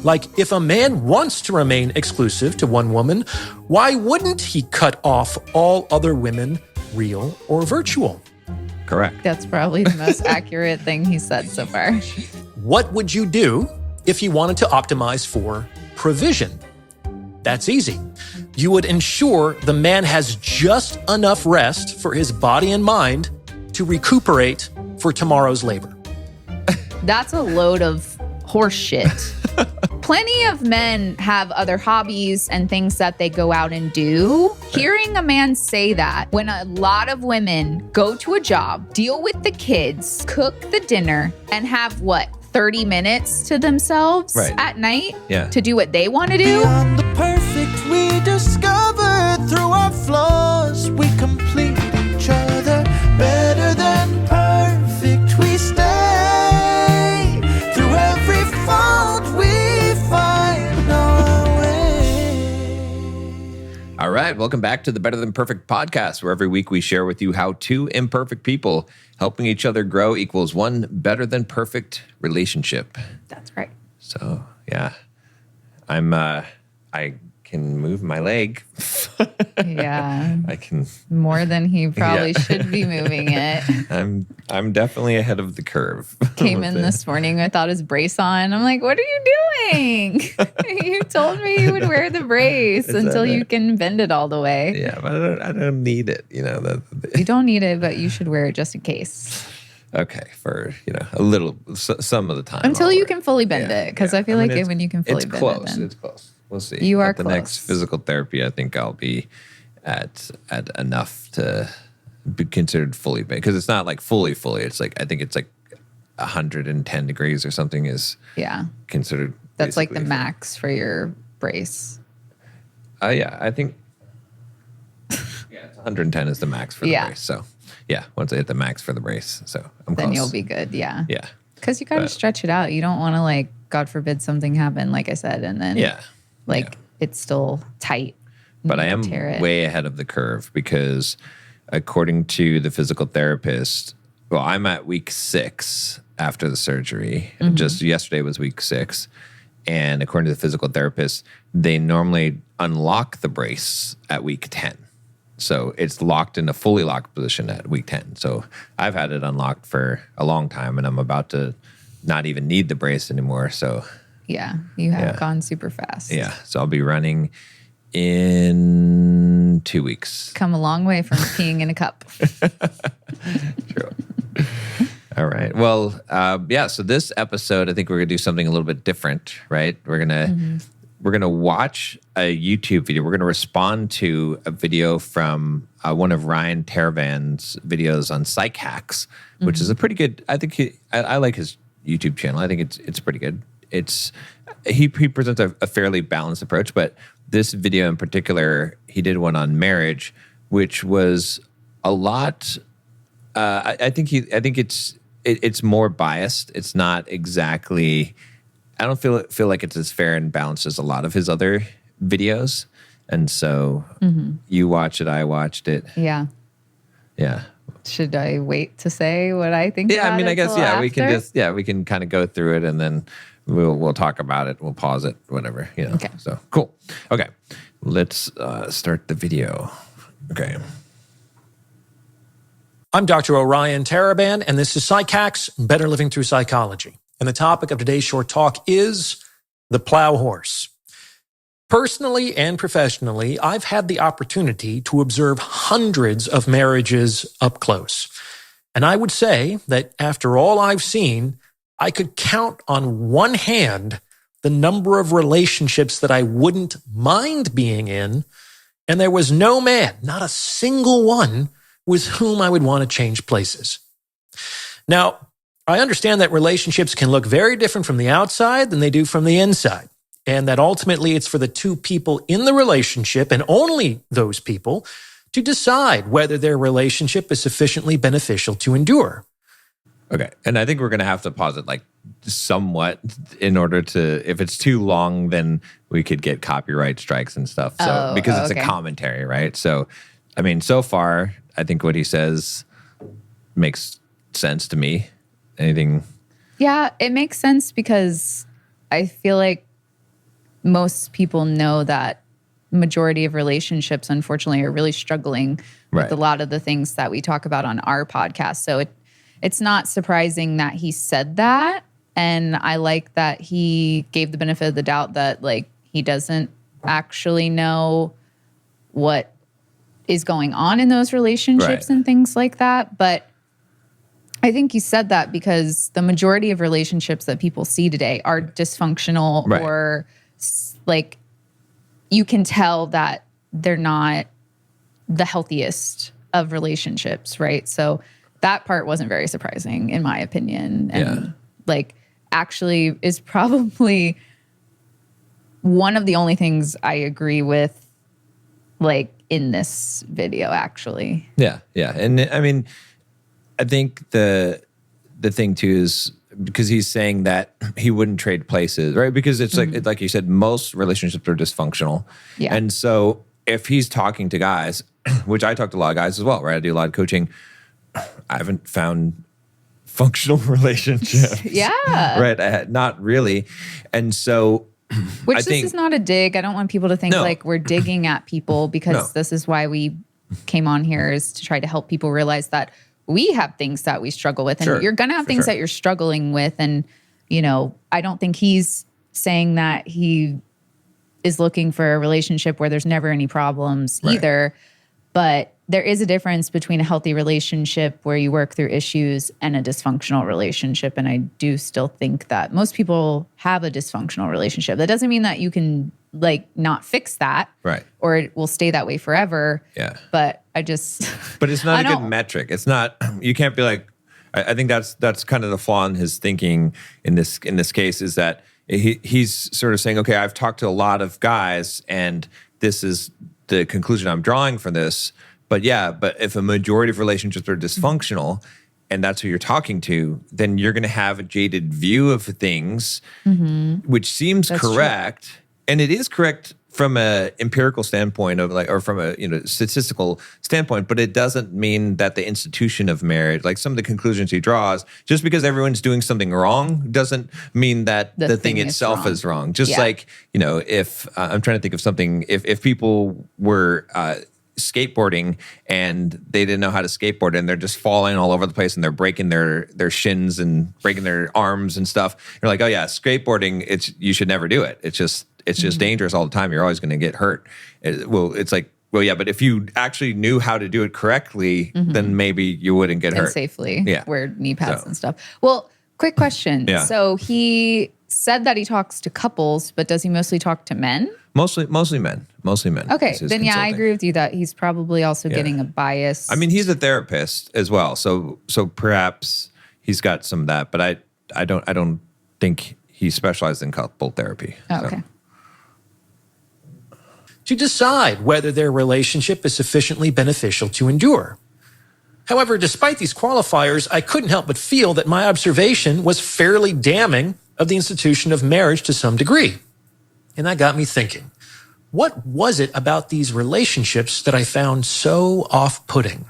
Like, if a man wants to remain exclusive to one woman, why wouldn't he cut off all other women, real or virtual? Correct. That's probably the most accurate thing he said so far. What would you do if you wanted to optimize for provision? That's easy. You would ensure the man has just enough rest for his body and mind to recuperate for tomorrow's labor. That's a load of horse shit. Plenty of men have other hobbies and things that they go out and do. Hearing a man say that when a lot of women go to a job, deal with the kids, cook the dinner, and have 30 minutes to themselves at night to do what they want to do? Beyond the perfect we discover through our flaws, we complete each other. Better than perfect we stay. Through every fault we find our way. All right, welcome back to the Better Than Perfect podcast, where every week we share with you how two imperfect people helping each other grow equals one better than perfect relationship. That's right. So, yeah, I can move my leg. Yeah. I can. More than he probably should be moving it. I'm definitely ahead of the curve. Came in this morning without his brace on. I'm like, what are you doing? You told me you would wear the brace until you can bend it all the way. Yeah, but I don't need it. You You don't need it, but you should wear it just in case. Okay, for a little, some of the time. Until you can fully bend it, because I feel like when you can fully bend it, then it's close. We'll see. You are at the close. next physical therapy, I think I'll be at enough to be considered fully bent, because it's not like fully. It's like I think it's like 110 degrees or something is considered. That's like the max for your brace. Yeah, I think. Yeah, it's 110 is the max for the brace. So. Yeah, once I hit the max for the brace. So I'm close. Then you'll be good, yeah. Yeah. Because you got to stretch it out. You don't want to, God forbid, something happen, like I said, and then, it's still tight. But I am way ahead of the curve because according to the physical therapist, I'm at week 6 after the surgery. Mm-hmm. Just yesterday was week 6. And according to the physical therapist, they normally unlock the brace at week 10. So it's locked in a fully locked position at week 10. So I've had it unlocked for a long time, and I'm about to not even need the brace anymore. So yeah, you have gone super fast. Yeah, so I'll be running in 2 weeks. Come a long way from peeing in a cup. True. All right. Well, so this episode, I think we're going to do something a little bit different, right? We're going to watch a YouTube video. We're going to respond to a video from one of Ryan Teravan's videos on psych hacks, which is a pretty good. I think I like his YouTube channel. I think it's pretty good. He presents a fairly balanced approach, but this video in particular, he did one on marriage, which was a lot. I think it's more biased. It's not exactly. I don't feel like it's as fair and balanced as a lot of his other videos. And so you watch it, I watched it. Yeah. Yeah. Should I wait to say what I think about it? Yeah, I mean, I guess, after? we can kind of go through it and then we'll talk about it. We'll pause it, whatever, Okay. So, cool. Okay. Let's start the video. Okay. I'm Dr. Orion Taraban, and this is Psych Hacks, Better Living Through Psychology. And the topic of today's short talk is the plow horse. Personally and professionally, I've had the opportunity to observe hundreds of marriages up close. And I would say that after all I've seen, I could count on one hand the number of relationships that I wouldn't mind being in, and there was no man, not a single one, with whom I would want to change places. Now, I understand that relationships can look very different from the outside than they do from the inside, and that ultimately it's for the two people in the relationship, and only those people, to decide whether their relationship is sufficiently beneficial to endure. Okay. And I think we're going to have to pause it somewhat in order to, if it's too long, then we could get copyright strikes and stuff. So because it's a commentary, right? So, I mean, so far, I think what he says makes sense to me. Anything? Yeah, it makes sense because I feel like most people know that majority of relationships, unfortunately, are really struggling with a lot of the things that we talk about on our podcast. So it's not surprising that he said that. And I like that he gave the benefit of the doubt that like he doesn't actually know what is going on in those relationships and things like that. But I think he said that because the majority of relationships that people see today are dysfunctional or like you can tell that they're not the healthiest of relationships, right? So that part wasn't very surprising in my opinion. And like actually is probably one of the only things I agree with like in this video actually. Yeah. And I mean, I think the thing too is because he's saying that he wouldn't trade places, right? Because it's like you said, most relationships are dysfunctional. Yeah. And so if he's talking to guys, which I talk to a lot of guys as well, right? I do a lot of coaching. I haven't found functional relationships. Right? Not really. And so Which this is not a dig. I don't want people to think like we're digging at people because this is why we came on here is to try to help people realize that we have things that we struggle with and you're going to have things that you're struggling with. And, you know, I don't think he's saying that he is looking for a relationship where there's never any problems either. But there is a difference between a healthy relationship where you work through issues and a dysfunctional relationship. And I do still think that most people have a dysfunctional relationship. That doesn't mean that you can like not fix that. Right. Or it will stay that way forever. Yeah. But I just... But it's not a good metric. It's not... You can't be like... I think that's kind of the flaw in his thinking in this case is that he's sort of saying, okay, I've talked to a lot of guys and this is the conclusion I'm drawing from this. But if a majority of relationships are dysfunctional and that's who you're talking to, then you're going to have a jaded view of things, which seems correct. True. And it is correct from a empirical standpoint of like, or from a statistical standpoint, but it doesn't mean that the institution of marriage, like some of the conclusions he draws, just because everyone's doing something wrong, doesn't mean that the thing itself is wrong. Just like if I'm trying to think of something, if people were skateboarding and they didn't know how to skateboard and they're just falling all over the place and they're breaking their shins and breaking their arms and stuff, you're like, oh yeah, skateboarding, you should never do it. It's just dangerous all the time. You're always going to get hurt. It's like, but if you actually knew how to do it correctly, then maybe you wouldn't get hurt. And safely wear knee pads and stuff. Well, quick question. Yeah. So he said that he talks to couples, but does he mostly talk to men? Mostly men. Okay, then I agree with you that he's probably also getting a bias. I mean, he's a therapist as well, so perhaps he's got some of that, but I don't think he specialized in couple therapy. Oh, okay. To decide whether their relationship is sufficiently beneficial to endure. However, despite these qualifiers, I couldn't help but feel that my observation was fairly damning of the institution of marriage to some degree. And that got me thinking, what was it about these relationships that I found so off-putting?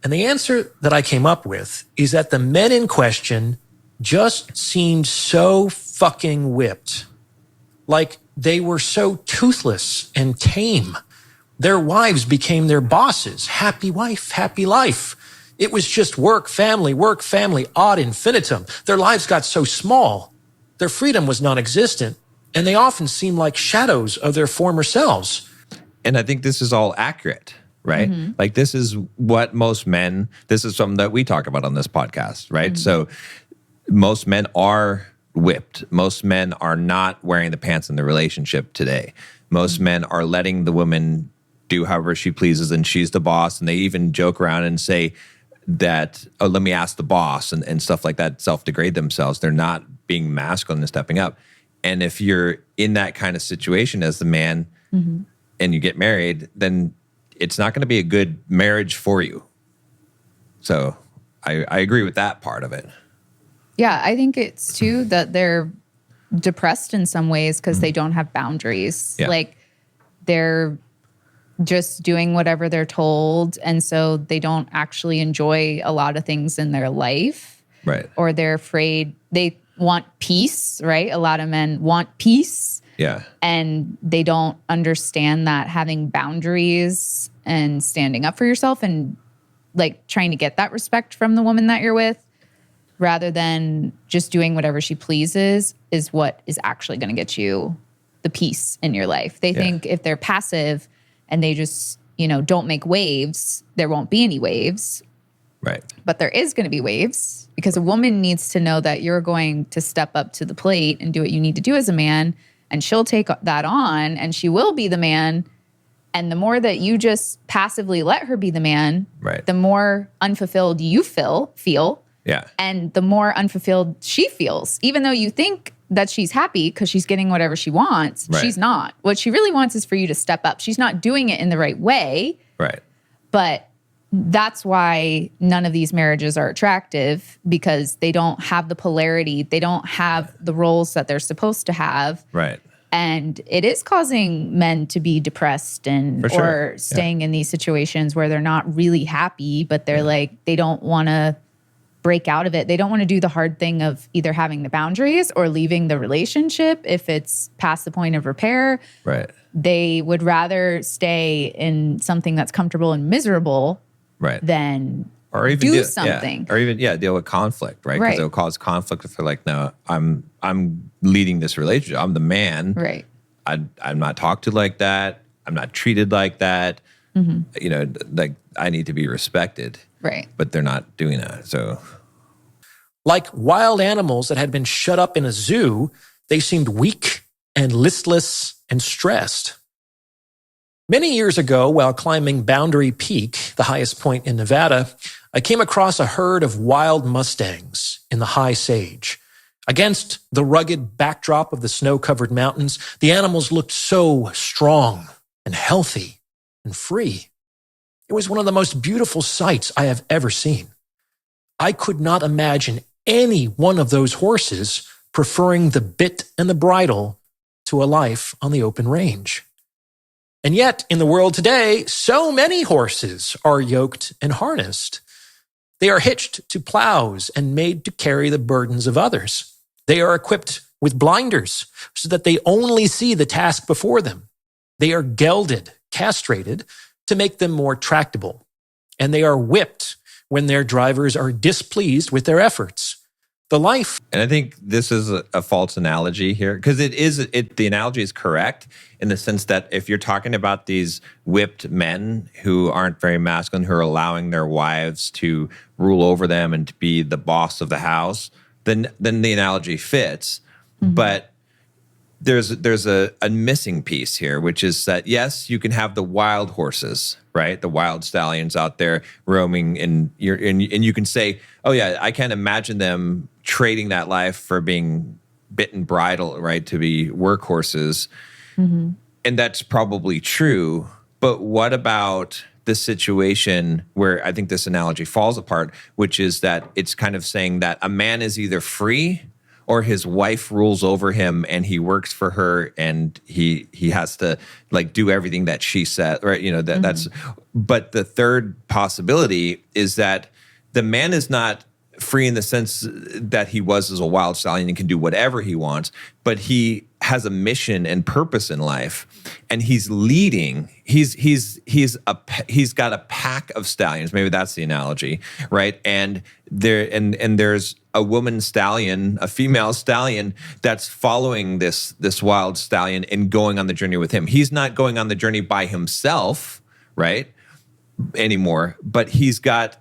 And the answer that I came up with is that the men in question just seemed so fucking whipped. Like they were so toothless and tame. Their wives became their bosses. Happy wife, happy life. It was just work, family, ad infinitum. Their lives got so small. Their freedom was non-existent. And they often seem like shadows of their former selves. And I think this is all accurate, right? Like this is what this is something that we talk about on this podcast, right? So most men are whipped. Most men are not wearing the pants in the relationship today. Most men are letting the woman do however she pleases and she's the boss. And they even joke around and say that, oh, let me ask the boss and stuff like that, self-degrade themselves. They're not being masculine and stepping up. And if you're in that kind of situation as the man and you get married, then it's not going to be a good marriage for you. So I agree with that part of it. Yeah, I think it's too that they're depressed in some ways because they don't have boundaries. Yeah. Like they're just doing whatever they're told. And so they don't actually enjoy a lot of things in their life. Right. Or they're afraid they want peace, right? A lot of men want peace. Yeah. And they don't understand that having boundaries and standing up for yourself and like trying to get that respect from the woman that you're with rather than just doing whatever she pleases is what is actually going to get you the peace in your life. They think if they're passive and they just, don't make waves, there won't be any waves. Right. But there is going to be waves because a woman needs to know that you're going to step up to the plate and do what you need to do as a man, and she'll take that on and she will be the man. And the more that you just passively let her be the man, the more unfulfilled you feel. Yeah. And the more unfulfilled she feels, even though you think that she's happy because she's getting whatever she wants. Right. She's not. What she really wants is for you to step up. She's not doing it in the right way. Right. But that's why none of these marriages are attractive, because they don't have the polarity. They don't have the roles that they're supposed to have. Right. And it is causing men to be depressed and or staying in these situations where they're not really happy, but they're like, they don't want to break out of it. They don't want to do the hard thing of either having the boundaries or leaving the relationship if it's past the point of repair. Right. They would rather stay in something that's comfortable and miserable than or even do something. Yeah. Or even deal with conflict, right? Because it'll cause conflict if they're like, no, I'm leading this relationship. I'm the man. Right. I'm not talked to like that. I'm not treated like that. Like I need to be respected. Right. But they're not doing that. So like wild animals that had been shut up in a zoo, they seemed weak and listless and stressed. Many years ago, while climbing Boundary Peak, the highest point in Nevada, I came across a herd of wild Mustangs in the high sage. Against the rugged backdrop of the snow-covered mountains, the animals looked so strong and healthy and free. It was one of the most beautiful sights I have ever seen. I could not imagine any one of those horses preferring the bit and the bridle to a life on the open range. And yet, in the world today, so many horses are yoked and harnessed. They are hitched to plows and made to carry the burdens of others. They are equipped with blinders so that they only see the task before them. They are gelded, castrated, to make them more tractable. And they are whipped when their drivers are displeased with their efforts. The life. And I think this is a false analogy here, because the analogy is correct in the sense that if you're talking about these whipped men who aren't very masculine, who are allowing their wives to rule over them and to be the boss of the house, then the analogy fits. Mm-hmm. But there's a missing piece here, which is that, yes, you can have the wild horses, right? The wild stallions out there roaming, and you can say, oh yeah, I can't imagine them trading that life for being bit and bridle, right? To be workhorses. Mm-hmm. And that's probably true. But what about the situation where I think this analogy falls apart, which is that it's kind of saying that a man is either free or his wife rules over him and he works for her and he has to like do everything that she said, right? That's, but the third possibility is that the man is not free in the sense that he was as a wild stallion and can do whatever he wants, but he has a mission and purpose in life, and he's leading. He's got a pack of stallions. Maybe that's the analogy, right? And there's a woman stallion, a female stallion that's following this wild stallion and going on the journey with him. He's not going on the journey by himself, right? Anymore, but he's got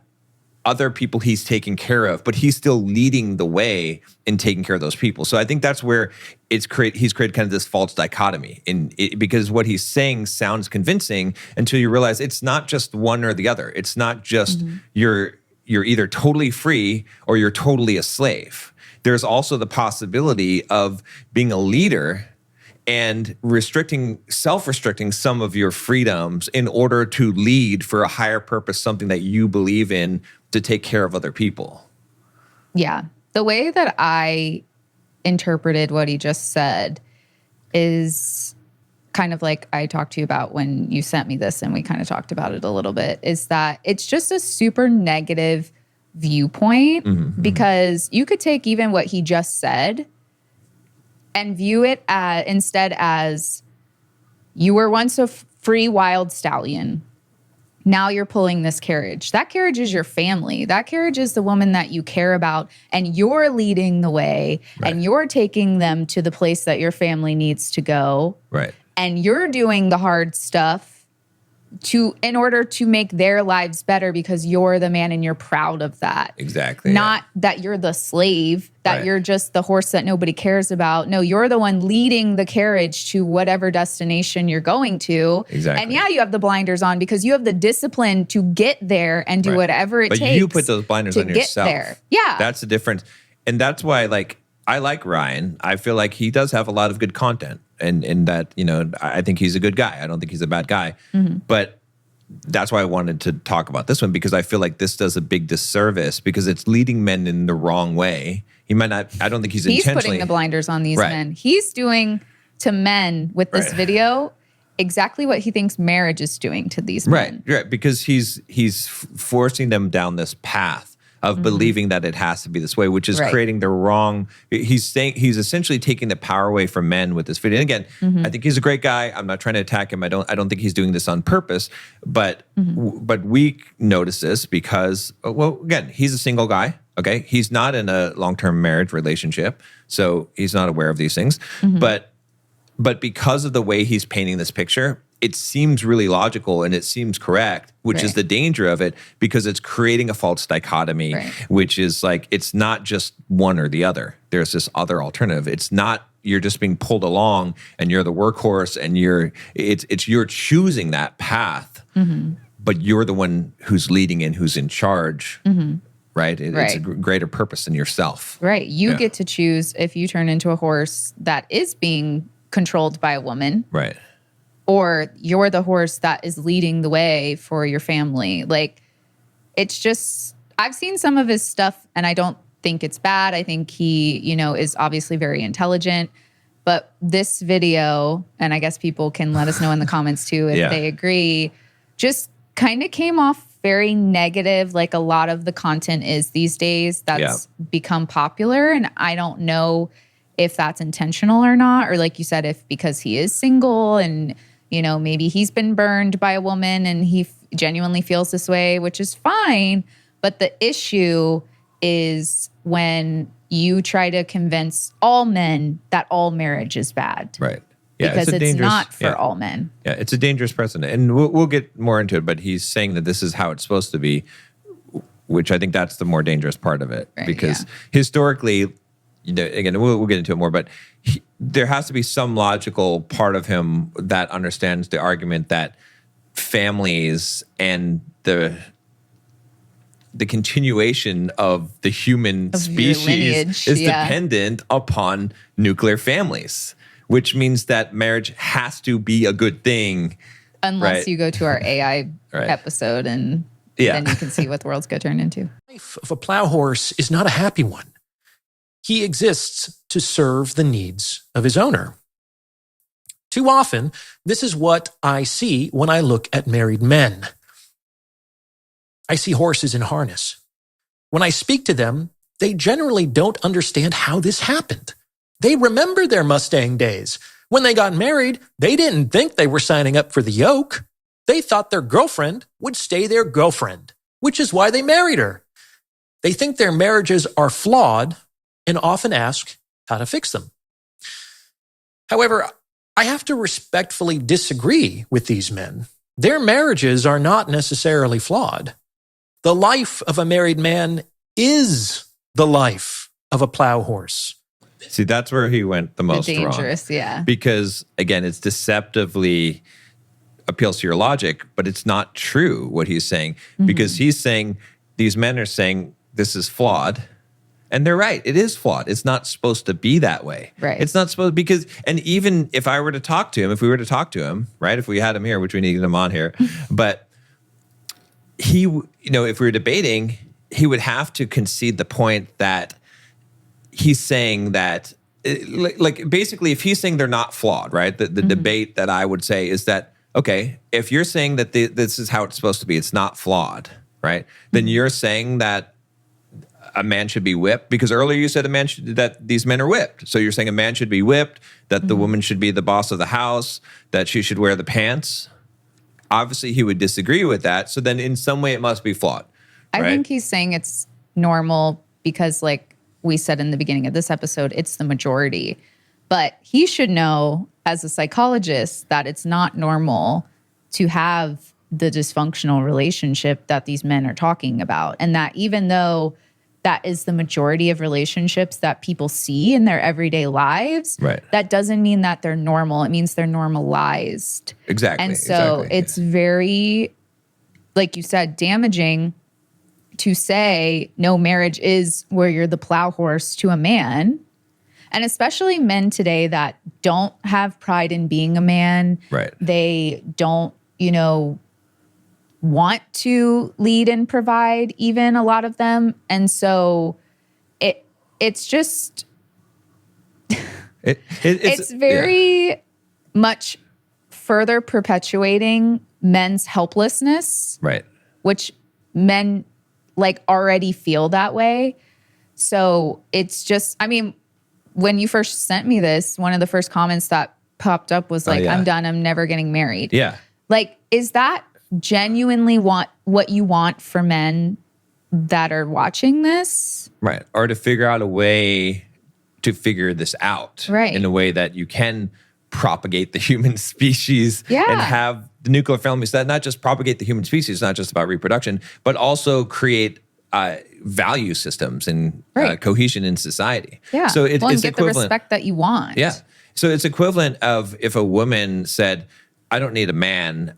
other people he's taking care of, but he's still leading the way in taking care of those people. So I think that's where he's created kind of this false dichotomy because what he's saying sounds convincing until you realize it's not just one or the other. It's not just you're either totally free or you're totally a slave. There's also the possibility of being a leader and self-restricting some of your freedoms in order to lead for a higher purpose, something that you believe in, to take care of other people. Yeah. The way that I interpreted what he just said is kind of like I talked to you about when you sent me this and we kind of talked about it a little bit, is that it's just a super negative viewpoint because you could take even what he just said and view it instead as you were once a free wild stallion. Now you're pulling this carriage. That carriage is your family. That carriage is the woman that you care about, and you're leading the way, and you're taking them to the place that your family needs to go. Right. And you're doing the hard stuff in order to make their lives better because you're the man and you're proud of that. Exactly. Not that you're the slave, that you're just the horse that nobody cares about. No, you're the one leading the carriage to whatever destination you're going to. Exactly. And yeah, you have the blinders on because you have the discipline to get there and do whatever it takes. But you put those blinders on yourself. There. Yeah. That's the difference. And that's why, like, I like Ryan. I feel like he does have a lot of good content. And that, you know, I think he's a good guy. I don't think he's a bad guy. But that's why I wanted to talk about this one, because I feel like this does a big disservice because it's leading men in the wrong way. He might not, I don't think he's intentionally. He's putting the blinders on these men. He's doing to men with this video exactly what he thinks marriage is doing to these men. Right, because he's forcing them down this path of believing that it has to be this way, which is creating the wrong. He's essentially taking the power away from men with this video. And again, I think he's a great guy. I'm not trying to attack him. I don't think he's doing this on purpose. But we notice this because, well, again, he's a single guy. Okay, he's not in a long-term marriage relationship, so he's not aware of these things. But because of the way he's painting this picture, it seems really logical and it seems correct, which is the danger of it, because it's creating a false dichotomy, which is like, it's not just one or the other. There's this other alternative. It's not, you're just being pulled along and you're the workhorse and you're choosing that path, but you're the one who's leading and who's in charge, right? It's a greater purpose than yourself. Right. You get to choose if you turn into a horse that is being controlled by a woman. Right. Or you're the horse that is leading the way for your family. Like, it's just, I've seen some of his stuff and I don't think it's bad. I think he, you know, is obviously very intelligent. But this video, and I guess people can let us know in the comments too if they agree, just kind of came off very negative, like a lot of the content is these days that's become popular. And I don't know if that's intentional or not, or like you said, if because he is single and, you know, maybe he's been burned by a woman and he genuinely feels this way, which is fine. But the issue is when you try to convince all men that all marriage is bad. Right. Yeah, because it's not for all men. Yeah, it's a dangerous precedent. And we'll get more into it, but he's saying that this is how it's supposed to be, which I think that's the more dangerous part of it. Because historically, you know, again, we'll get into it more, but there has to be some logical part of him that understands the argument that families and the continuation of the human species is dependent upon nuclear families, which means that marriage has to be a good thing. Unless you go to our AI episode and then you can see what the world's going to turn into. The life of a plow horse is not a happy one. He exists to serve the needs of his owner. Too often, this is what I see when I look at married men. I see horses in harness. When I speak to them, they generally don't understand how this happened. They remember their Mustang days. When they got married, they didn't think they were signing up for the yoke. They thought their girlfriend would stay their girlfriend, which is why they married her. They think their marriages are flawed and often ask how to fix them. However, I have to respectfully disagree with these men. Their marriages are not necessarily flawed. The life of a married man is the life of a plow horse. See, that's where he went the most wrong. Dangerous, Because, again, it's deceptively appeals to your logic, but it's not true what he's saying. Because he's saying, these men are saying, this is flawed. And they're right. It is flawed. It's not supposed to be that way. Right. It's not supposed because, and even if I were to talk to him, if we were to talk to him, right? If we had him here, which we needed him on here, but he, you know, if we were debating, he would have to concede the point that he's saying that, like basically, if he's saying they're not flawed, right? The debate that I would say is that, okay, if you're saying that this is how it's supposed to be, it's not flawed, right? Then you're saying that a man should be whipped? Because earlier you said that these men are whipped. So you're saying a man should be whipped, that the woman should be the boss of the house, that she should wear the pants. Obviously, he would disagree with that. So then in some way it must be flawed. I right? think he's saying it's normal because, like we said in the beginning of this episode, it's the majority. But he should know as a psychologist that it's not normal to have the dysfunctional relationship that these men are talking about. And that even though that is the majority of relationships that people see in their everyday lives, right, that doesn't mean that they're normal. It means they're normalized. Exactly. And so it's very, like you said, damaging to say no, marriage is where you're the plow horse to a man. And especially men today that don't have pride in being a man. Right. They don't, want to lead and provide, even a lot of them. And so it's just it's very much further perpetuating men's helplessness. Right. Which men like already feel that way. So it's just, I mean, when you first sent me this, one of the first comments that popped up was like, I'm done, I'm never getting married. Yeah. Like, is that genuinely what you want for men that are watching this? Right. Or to figure out a way to figure this out. Right. In a way that you can propagate the human species Yeah. and have the nuclear families that not just propagate the human species, not just about reproduction, but also create value systems and cohesion in society. Yeah. So it's and get equivalent. the respect that you want. Yeah. So it's equivalent of if a woman said, I don't need a man,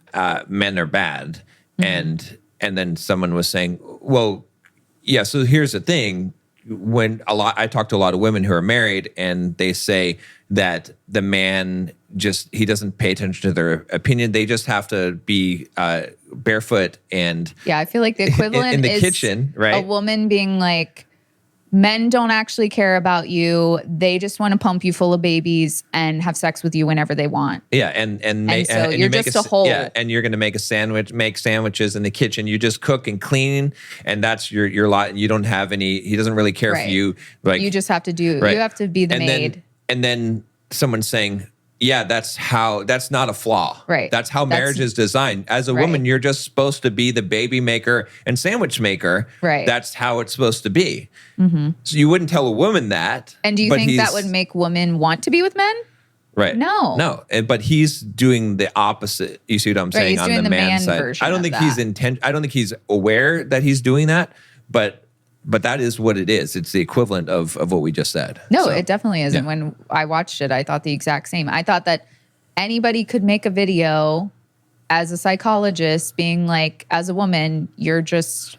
men are bad. And then someone was saying, well, yeah, so here's the thing. I talk to a lot of women who are married and they say that the man he doesn't pay attention to their opinion. They just have to be barefoot and I feel like the equivalent in the is kitchen, right? A woman being like, men don't actually care about you. They just want to pump you full of babies and have sex with you whenever they want. Yeah, and so you're just a hole. Yeah, and you're going to make sandwiches in the kitchen. You just cook and clean, and that's your lot. You don't have any. He doesn't really care for you. Like you just have to do. Right. You have to be the maid. And then someone's saying, yeah, that's not a flaw. Right. That's how marriage is designed. As a woman, you're just supposed to be the baby maker and sandwich maker. Right. That's how it's supposed to be. So you wouldn't tell a woman that. And do you think that would make women want to be with men? Right. No. But he's doing the opposite. You see what I'm saying? He's on doing the man side. version I don't think he's I don't think he's aware that he's doing that, but that is what it is. It's the equivalent of what we just said. No, it definitely isn't. Yeah. When I watched it, I thought the exact same. I thought that anybody could make a video as a psychologist being like, as a woman, you're just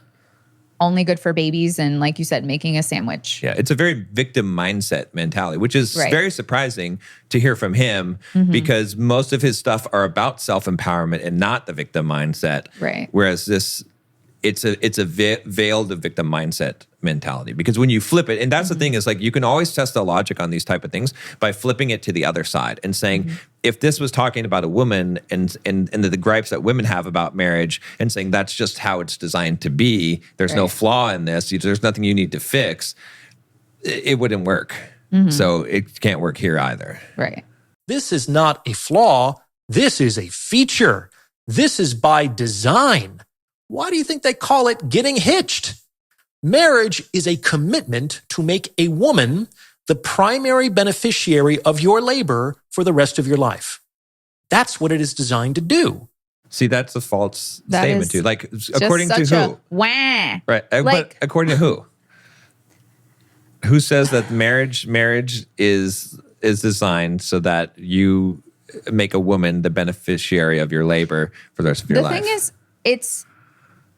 only good for babies and, like you said, making a sandwich. Yeah, it's a very victim mindset mentality, which is very surprising to hear from him because most of his stuff are about self-empowerment and not the victim mindset. Right. Whereas this, it's a veiled victim mindset mentality, because when you flip it, and that's the thing is, like, you can always test the logic on these type of things by flipping it to the other side and saying, if this was talking about a woman and the gripes that women have about marriage and saying that's just how it's designed to be, there's no flaw in this, there's nothing you need to fix, it wouldn't work. So it can't work here either. Right. This is not a flaw. This is a feature. This is by design. Why do you think they call it getting hitched? Marriage is a commitment to make a woman the primary beneficiary of your labor for the rest of your life. That's what it is designed to do. See, that's a false statement too. Like, according to who? Wah. Right. But according to who? Who says that marriage is designed so that you make a woman the beneficiary of your labor for the rest of your life? The thing is, it's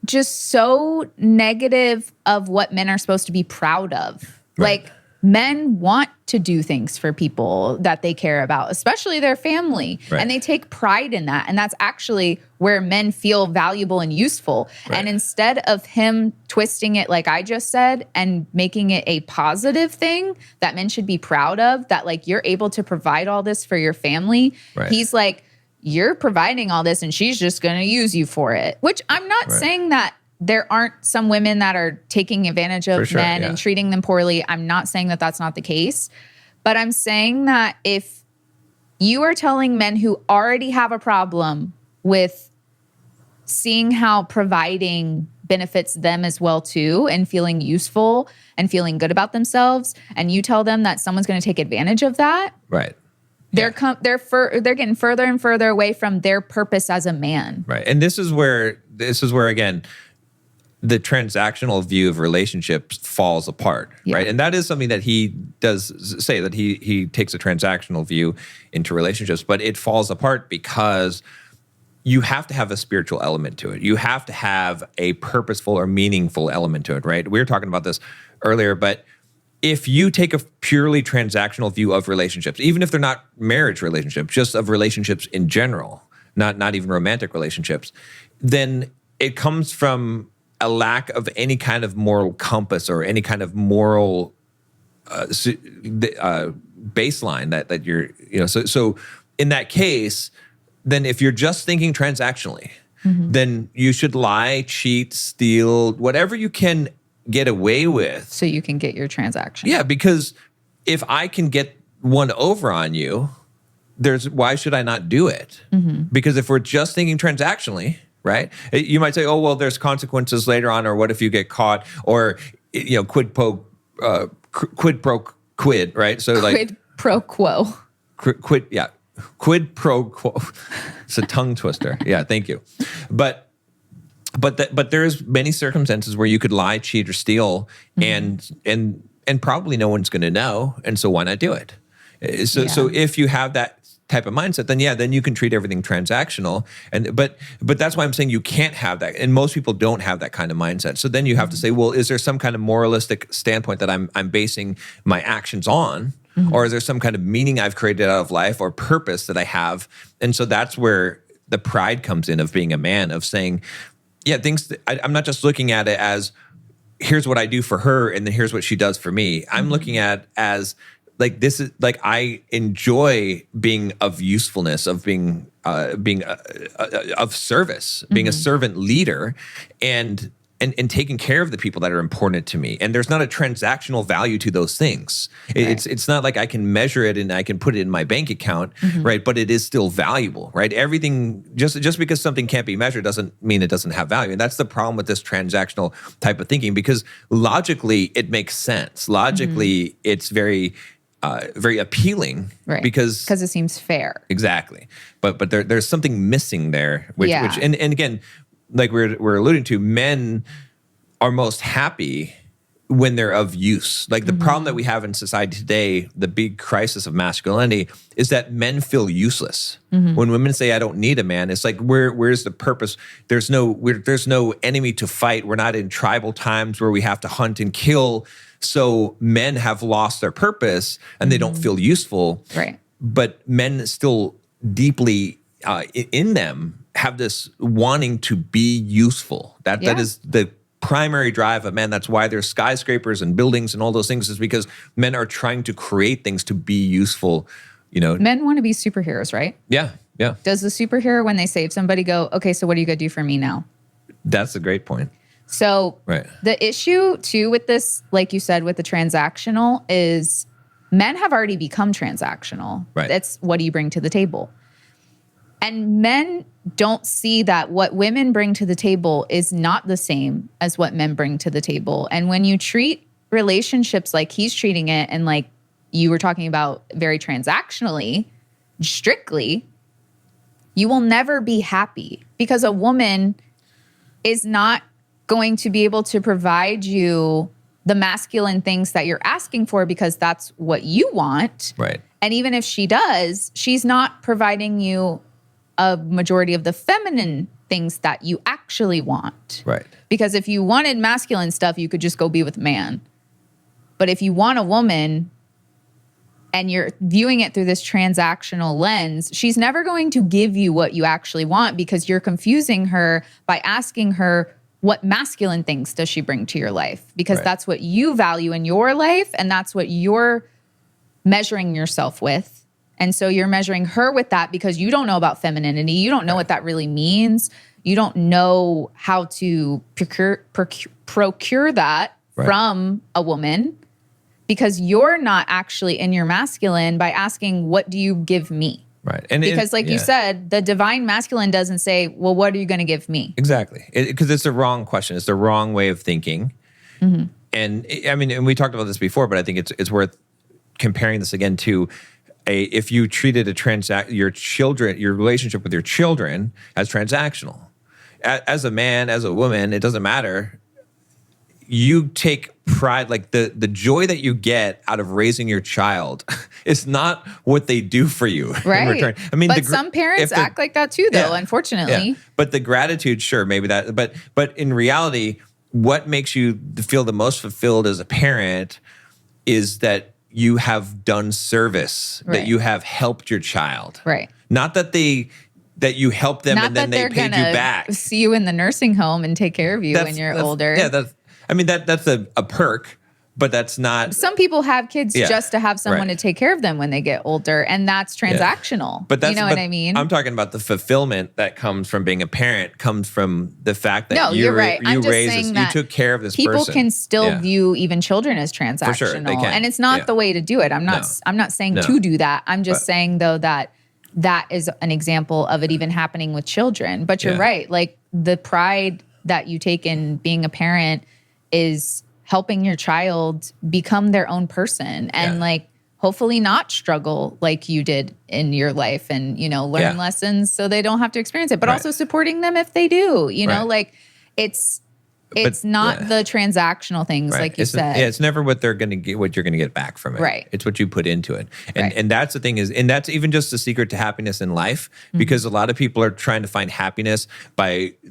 just so negative of what men are supposed to be proud of. Right. Like, men want to do things for people that they care about, especially their family. Right. And they take pride in that. And that's actually where men feel valuable and useful. Right. And instead of him twisting it, like I just said, and making it a positive thing that men should be proud of, that like you're able to provide all this for your family, he's like, you're providing all this and she's just going to use you for it. Which I'm not saying that there aren't some women that are taking advantage of For sure, men yeah. and treating them poorly. I'm not saying that that's not the case, but I'm saying that if you are telling men who already have a problem with seeing how providing benefits them as well too, and feeling useful and feeling good about themselves, and you tell them that someone's going to take advantage of that, Right. they're getting further and further away from their purpose as a man. Right. And this is where again, the transactional view of relationships falls apart, Yeah. right? And that is something that he does say, that he takes a transactional view into relationships, but it falls apart because you have to have a spiritual element to it. You have to have a purposeful or meaningful element to it, right? We were talking about this earlier, but if you take a purely transactional view of relationships, even if they're not marriage relationships, just of relationships in general, not even romantic relationships, then it comes from a lack of any kind of moral compass or any kind of moral baseline that you're, so in that case, then if you're just thinking transactionally, then you should lie, cheat, steal, whatever you can get away with. So you can get your transaction. Yeah, because if I can get one over on you, why should I not do it? Because if we're just thinking transactionally, right? You might say, oh, well, there's consequences later on, or what if you get caught, or quid pro quid, right? So like Quid pro quo. Quid pro quo. It's a tongue twister. Yeah, thank you. But there's many circumstances where you could lie, cheat, or steal, and probably no one's going to know, and so why not do it? So if you have that type of mindset, then you can treat everything transactional, but that's why I'm saying you can't have that, and most people don't have that kind of mindset. So then you have to say, well, is there some kind of moralistic standpoint that I'm basing my actions on? Or is there some kind of meaning I've created out of life or purpose that I have? And so that's where the pride comes in of being a man, of saying, yeah, I'm not just looking at it as here's what I do for her and then here's what she does for me. I'm looking at as like, this is like, I enjoy being of usefulness, of being of service, being a servant leader, and taking care of the people that are important to me. And there's not a transactional value to those things. Right. It's not like I can measure it and I can put it in my bank account, right? But it is still valuable, right? Everything, just because something can't be measured doesn't mean it doesn't have value. And that's the problem with this transactional type of thinking, because logically it makes sense. Logically, it's very appealing, Right. because it seems fair. Exactly. But there's something missing there, which and again, like we're alluding to, men are most happy when they're of use. Like the problem that we have in society today, the big crisis of masculinity, is that men feel useless. When women say, I don't need a man, it's like, where's the purpose? There's no enemy to fight. We're not in tribal times where we have to hunt and kill. So men have lost their purpose and they don't feel useful. Right. But men still deeply in them have this wanting to be useful. That is the primary drive of men. That's why there's skyscrapers and buildings and all those things, is because men are trying to create things to be useful. Men want to be superheroes, right? Yeah. Does the superhero, when they save somebody, go, okay, so what are you going to do for me now? That's a great point. So Right. The issue too with this, like you said, with the transactional, is men have already become transactional. Right. That's what do you bring to the table? And men don't see that what women bring to the table is not the same as what men bring to the table. And when you treat relationships like he's treating it, and like you were talking about very transactionally, strictly, you will never be happy, because a woman is not going to be able to provide you the masculine things that you're asking for because that's what you want. Right. And even if she does, she's not providing you a majority of the feminine things that you actually want. Right. Because if you wanted masculine stuff, you could just go be with a man. But if you want a woman and you're viewing it through this transactional lens, she's never going to give you what you actually want, because you're confusing her by asking her, what masculine things does she bring to your life? Because Right. that's what you value in your life, and that's what you're measuring yourself with. And so you're measuring her with that because you don't know about femininity. You don't know what that really means. you don't know how to procure that from a woman because you're not actually in your masculine by asking, what do you give me? Right. Because you said, the divine masculine doesn't say, well, what are you going to give me? Exactly. Because it's the wrong question. It's the wrong way of thinking. Mm-hmm. And I mean, and we talked about this before, but I think it's worth comparing this again to if you treated your relationship with your children as transactional. As a man, as a woman, it doesn't matter. You take pride, like the joy that you get out of raising your child is not what they do for you in return. I mean, but some parents act like that too, though, unfortunately. Yeah. But the gratitude, sure, maybe that. But in reality, what makes you feel the most fulfilled as a parent is that you have done service, that you have helped your child. Right. Not that you help them and then they paid you back. See you in the nursing home and take care of you when you're older. Yeah, that's a perk, but that's not. Some people have kids just to have someone to take care of them when they get older, and that's transactional. But you know what I mean? I'm talking about the fulfillment that comes from being a parent, comes from the fact that you're right. you raised this, you took care of this people person. Can still view even children as transactional. For sure, they can. And it's not the way to do it. I'm not saying to do that. I'm just saying though that is an example of it even happening with children. But you're right. Like the pride that you take in being a parent is helping your child become their own person and like hopefully not struggle like you did in your life and, learn lessons so they don't have to experience it, but also supporting them if they do, like it's not the transactional things like you said. It's never what they're going to get, what you're going to get back from it. Right. It's what you put into it. And that's the thing and that's even just the secret to happiness in life, because a lot of people are trying to find happiness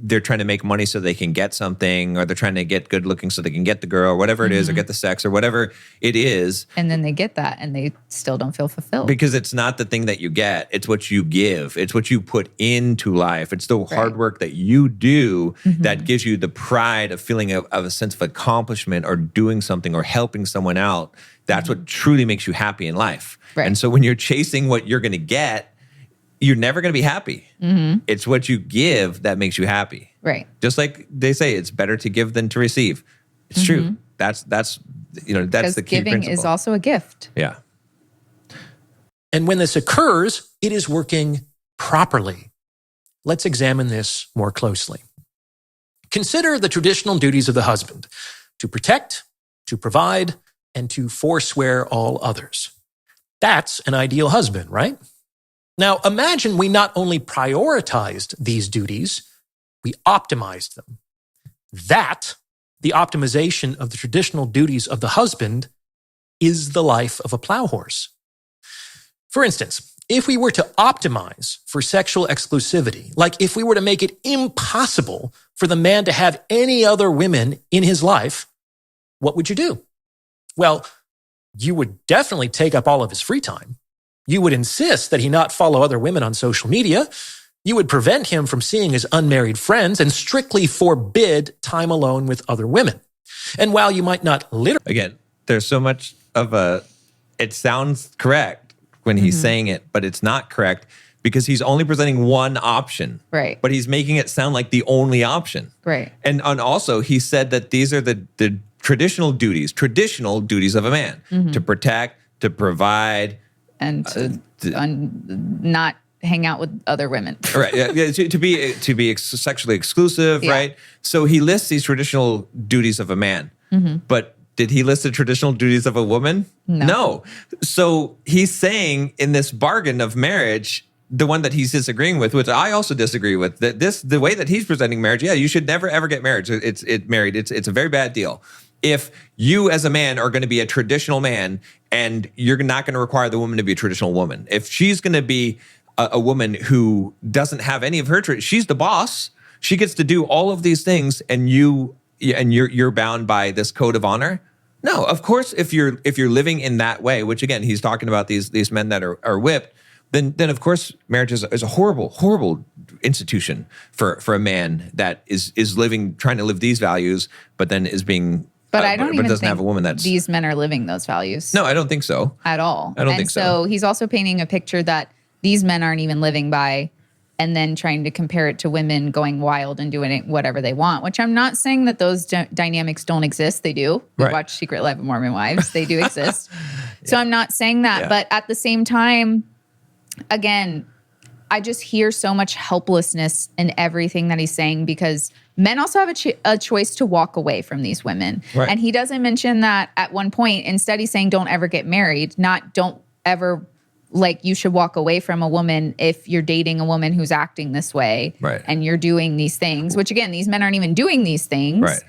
they're trying to make money so they can get something, or they're trying to get good looking so they can get the girl, or whatever it is, or get the sex or whatever it is. And then they get that and they still don't feel fulfilled. Because it's not the thing that you get, it's what you give. It's what you put into life. It's the hard work that you do that gives you the pride of feeling of a sense of accomplishment or doing something or helping someone out. That's what truly makes you happy in life. Right. And so when you're chasing what you're going to get, you're never going to be happy. It's what you give that makes you happy. Right. Just like they say, it's better to give than to receive. It's true. That's the key principle. Giving is also a gift. Yeah. And when this occurs, it is working properly. Let's examine this more closely. Consider the traditional duties of the husband: to protect, to provide, and to forswear all others. That's an ideal husband, right? Now, imagine we not only prioritized these duties, we optimized them. That, the optimization of the traditional duties of the husband, is the life of a plow horse. For instance, if we were to optimize for sexual exclusivity, like if we were to make it impossible for the man to have any other women in his life, what would you do? Well, you would definitely take up all of his free time. You would insist that he not follow other women on social media. You would prevent him from seeing his unmarried friends and strictly forbid time alone with other women. And while you might not literally... Again, there's so much of it sounds correct when he's saying it, but it's not correct because he's only presenting one option. Right. But he's making it sound like the only option. Right. And also, he said that these are the traditional duties of a man: to protect, to provide, and to not hang out with other women. Right. Yeah, to be sexually exclusive, right? So he lists these traditional duties of a man. But did he list the traditional duties of a woman? No. So he's saying in this bargain of marriage, the one that he's disagreeing with, which I also disagree with, that the way that he's presenting marriage, you should never ever get married. It's a very bad deal. If you as a man are going to be a traditional man and you're not going to require the woman to be a traditional woman, if she's going to be a woman who doesn't have any of her, she's the boss. She gets to do all of these things, and you're bound by this code of honor. No, of course, if you're living in that way, which again, he's talking about these men that are whipped, then of course marriage is a horrible institution for a man that is trying to live these values, but then is being but I don't even doesn't think have a woman that's these men are living those values. No, I don't think so at all. I don't think so. So he's also painting a picture that these men aren't even living by and then trying to compare it to women going wild and doing whatever they want, which I'm not saying that those dynamics don't exist. They do. We watch Secret Life of Mormon Wives. They do exist. So I'm not saying that. But at the same time, again, I just hear so much helplessness in everything that he's saying, because men also have a choice to walk away from these women. Right. And he doesn't mention that at one point. Instead, he's saying don't ever get married, not don't ever, like, you should walk away from a woman if you're dating a woman who's acting this way and you're doing these things, which again, these men aren't even doing these things. Right.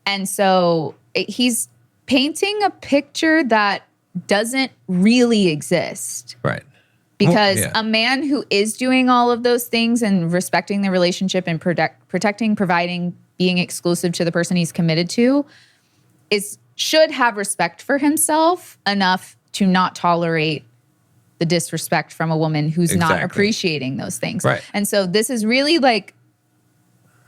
And so he's painting a picture that doesn't really exist. Right. Because a man who is doing all of those things and respecting the relationship and protecting, providing, being exclusive to the person he's committed to should have respect for himself enough to not tolerate the disrespect from a woman who's not appreciating those things. Right. And so this is really like,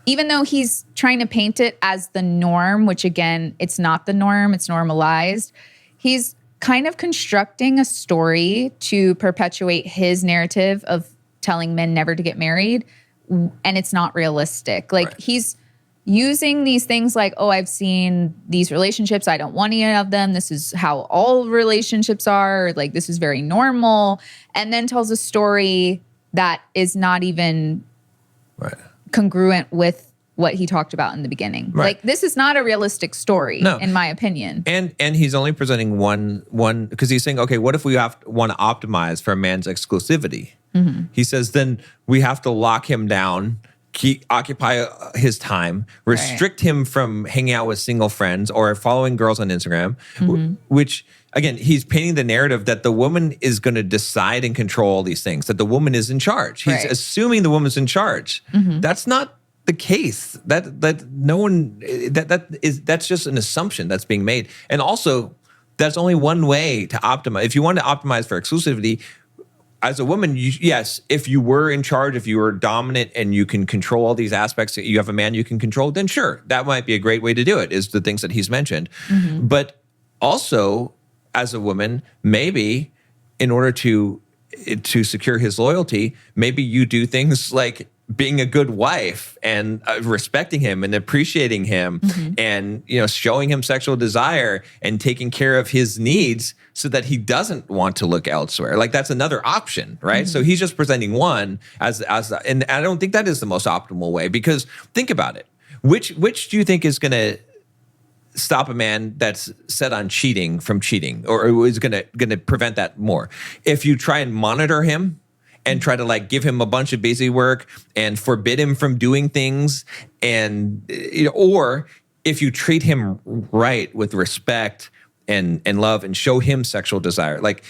even though he's trying to paint it as the norm, which again, it's not the norm, it's normalized, he's kind of constructing a story to perpetuate his narrative of telling men never to get married, and it's not realistic. Like he's using these things like, oh, I've seen these relationships, I don't want any of them, this is how all relationships are, like this is very normal, and then tells a story that is not even congruent with what he talked about in the beginning. Right. Like this is not a realistic story, in my opinion. And he's only presenting one because he's saying, okay, what if we want to optimize for a man's exclusivity? Mm-hmm. He says, then we have to lock him down, occupy his time, restrict him from hanging out with single friends or following girls on Instagram, which again, he's painting the narrative that the woman is going to decide and control all these things, that the woman is in charge. He's assuming the woman's in charge. Mm-hmm. That's not the case. That's just an assumption that's being made. And also, that's only one way to optimize. If you want to optimize for exclusivity, as a woman, yes, if you were in charge, if you were dominant and you can control all these aspects, you have a man you can control, then sure, that might be a great way to do it, is the things that he's mentioned. Mm-hmm. But also, as a woman, maybe in order to secure his loyalty, maybe you do things like being a good wife and respecting him and appreciating him and, showing him sexual desire and taking care of his needs so that he doesn't want to look elsewhere. Like that's another option, right? So he's just presenting one and I don't think that is the most optimal way, because think about it. Which do you think is going to stop a man that's set on cheating from cheating, or is going to prevent that more? If you try and monitor him and try to like give him a bunch of busy work and forbid him from doing things, and or if you treat him right with respect and love and show him sexual desire, like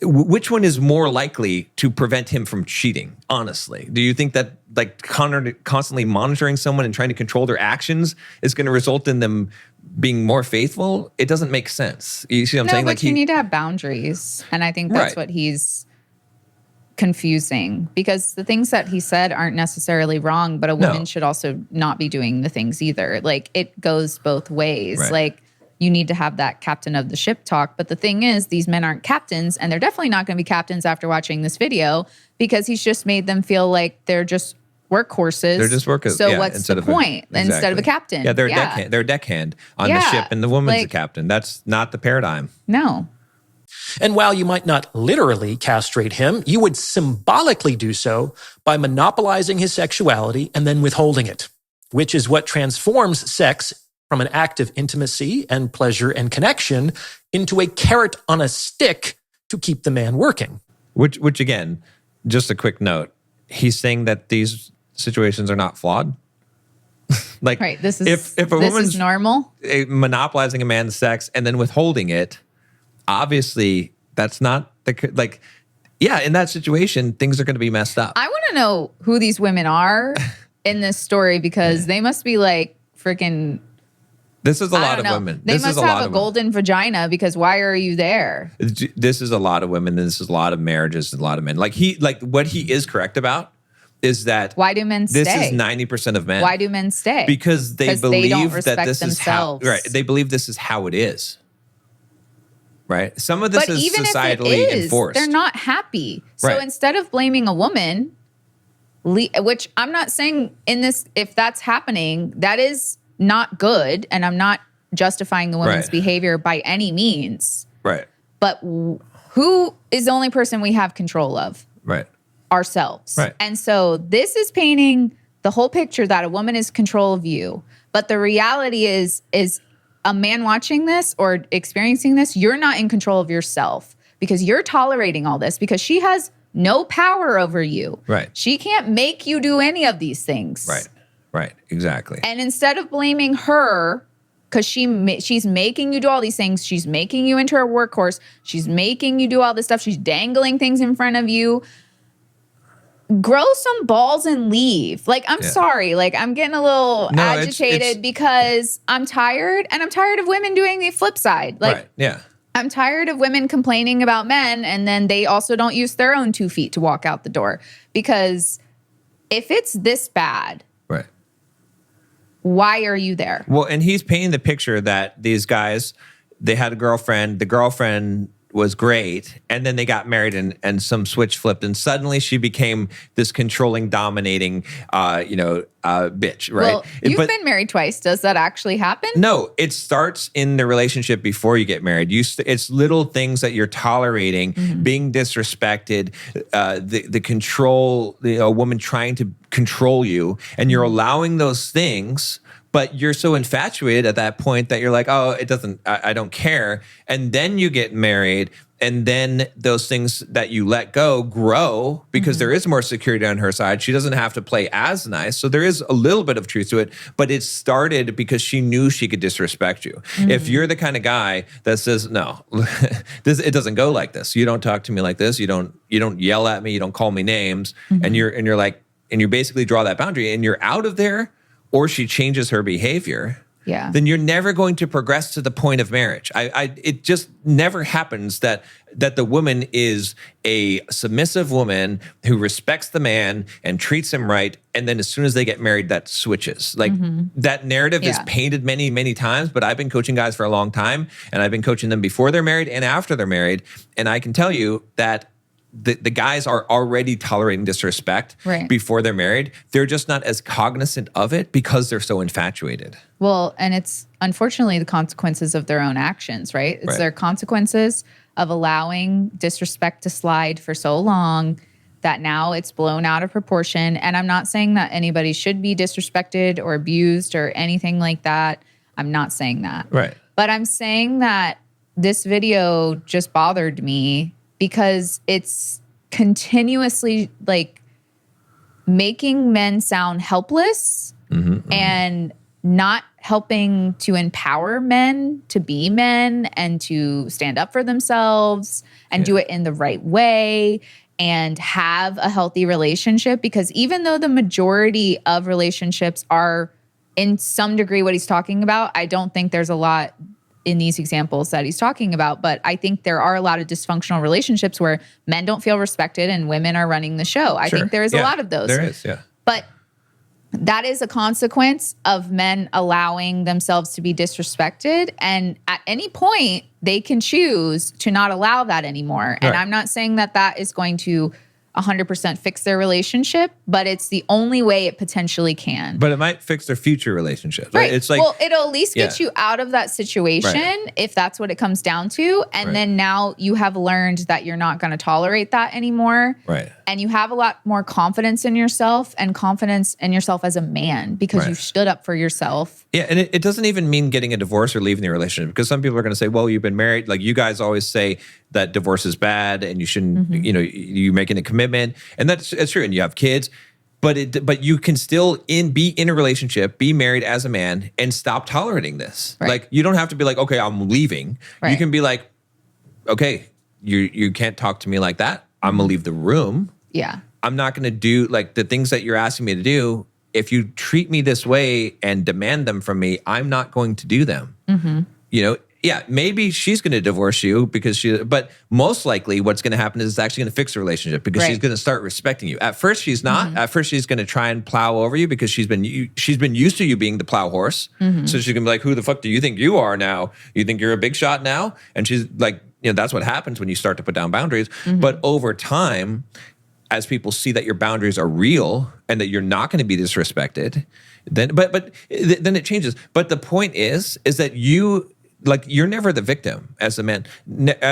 which one is more likely to prevent him from cheating? Honestly, do you think that like constantly monitoring someone and trying to control their actions is going to result in them being more faithful? It doesn't make sense. You see what I'm saying? But you need to have boundaries, and I think that's what he's confusing, because the things that he said aren't necessarily wrong, but a woman should also not be doing the things either. Like it goes both ways. Like you need to have that captain of the ship talk. But the thing is, these men aren't captains, and they're definitely not going to be captains after watching this video, because he's just made them feel like they're just workhorses. They're just workers. So what's the point instead of a captain? Yeah, they're a deckhand on the ship, and the woman's the captain. That's not the paradigm. No. And while you might not literally castrate him, you would symbolically do so by monopolizing his sexuality and then withholding it, which is what transforms sex from an act of intimacy and pleasure and connection into a carrot on a stick to keep the man working. Which again, just a quick note, he's saying that these situations are not flawed. Like, this is if a woman's normal, monopolizing a man's sex and then withholding it, obviously that's not in that situation, things are going to be messed up. I want to know who these women are in this story, because they must be like freaking. This is a lot of women. They must have a golden vagina, because why are you there? This is a lot of women. And this is a lot of marriages and a lot of men. Like what he is correct about is that why do men stay? This is 90% of men. Why do men stay? Because they believe don't respect that this themselves. is how. Right. They believe this is how it is. Right. Some of this is societally enforced. They're not happy. So instead of blaming a woman, which I'm not saying in this, if that's happening, that is not good. And I'm not justifying the woman's behavior by any means. Right. But who is the only person we have control of? Right. Ourselves. Right. And so this is painting the whole picture that a woman is control of you. But the reality is a man watching this or experiencing this, you're not in control of yourself because you're tolerating all this because she has no power over you. Right. She can't make you do any of these things. Right. Right. Exactly. And instead of blaming her, because she's making you do all these things, she's making you into her workhorse, she's making you do all this stuff, she's dangling things in front of you. Grow some balls and leave. Like, I'm sorry. Like, I'm getting a little agitated because I'm tired, and I'm tired of women doing the flip side. Like, I'm tired of women complaining about men, and then they also don't use their own 2 feet to walk out the door. Because if it's this bad, why are you there? Well, and he's painting the picture that these guys, they had a girlfriend, the girlfriend was great, and then they got married and some switch flipped, and suddenly she became this controlling, dominating, bitch, right? Well, you've been married twice. Does that actually happen? No, it starts in the relationship before you get married. It's little things that you're tolerating, being disrespected, the control, a woman trying to control you, and you're allowing those things. But you're so infatuated at that point that you're like, oh, it doesn't, I don't care. And then you get married, and then those things that you let go grow because there is more security on her side. She doesn't have to play as nice. So there is a little bit of truth to it, but it started because she knew she could disrespect you. If you're the kind of guy that says, no, it doesn't go like this. You don't talk to me like this. You don't yell at me. You don't call me names. And you basically draw that boundary and you're out of there, or she changes her behavior, then you're never going to progress to the point of marriage. It just never happens that the woman is a submissive woman who respects the man and treats him right, and then as soon as they get married, that switches. Like that narrative is painted many, many times, but I've been coaching guys for a long time, and I've been coaching them before they're married and after they're married, and I can tell you that the guys are already tolerating disrespect before they're married. They're just not as cognizant of it because they're so infatuated. Well, and it's unfortunately the consequences of their own actions, right? It's their consequences of allowing disrespect to slide for so long that now it's blown out of proportion. And I'm not saying that anybody should be disrespected or abused or anything like that. I'm not saying that. Right. But I'm saying that this video just bothered me because it's continuously like making men sound helpless and not helping to empower men to be men and to stand up for themselves and do it in the right way and have a healthy relationship. Because even though the majority of relationships are in some degree what he's talking about, I don't think there's a lot in these examples that he's talking about, but I think there are a lot of dysfunctional relationships where men don't feel respected and women are running the show. I think there is a lot of those. There is, yeah. But that is a consequence of men allowing themselves to be disrespected, and at any point they can choose to not allow that anymore. And I'm not saying that that is going to 100% fix their relationship, but it's the only way it potentially can. But it might fix their future relationships. Right. It's like, well, it'll at least get you out of that situation if that's what it comes down to. And then now you have learned that you're not going to tolerate that anymore. Right. And you have a lot more confidence in yourself and confidence in yourself as a man because you've stood up for yourself. Yeah, and it doesn't even mean getting a divorce or leaving the relationship, because some people are going to say, well, you've been married. Like you guys always say that divorce is bad and you shouldn't, you're making a commitment. And that's true. And you have kids. But you can still be in a relationship, be married as a man, and stop tolerating this. Right. Like you don't have to be like, okay, I'm leaving. Right. You can be like, okay, you can't talk to me like that. I'm gonna leave the room. Yeah. I'm not gonna do like the things that you're asking me to do. If you treat me this way and demand them from me, I'm not going to do them. Yeah, maybe she's going to divorce you but most likely what's going to happen is it's actually going to fix the relationship because she's going to start respecting you. At first, she's not. At first, she's going to try and plow over you because she's been used to you being the plow horse. So she's going to be like, who the fuck do you think you are now? You think you're a big shot now? And she's like, that's what happens when you start to put down boundaries. But over time, as people see that your boundaries are real and that you're not going to be disrespected, then then it changes. But the point is that you're never the victim as a man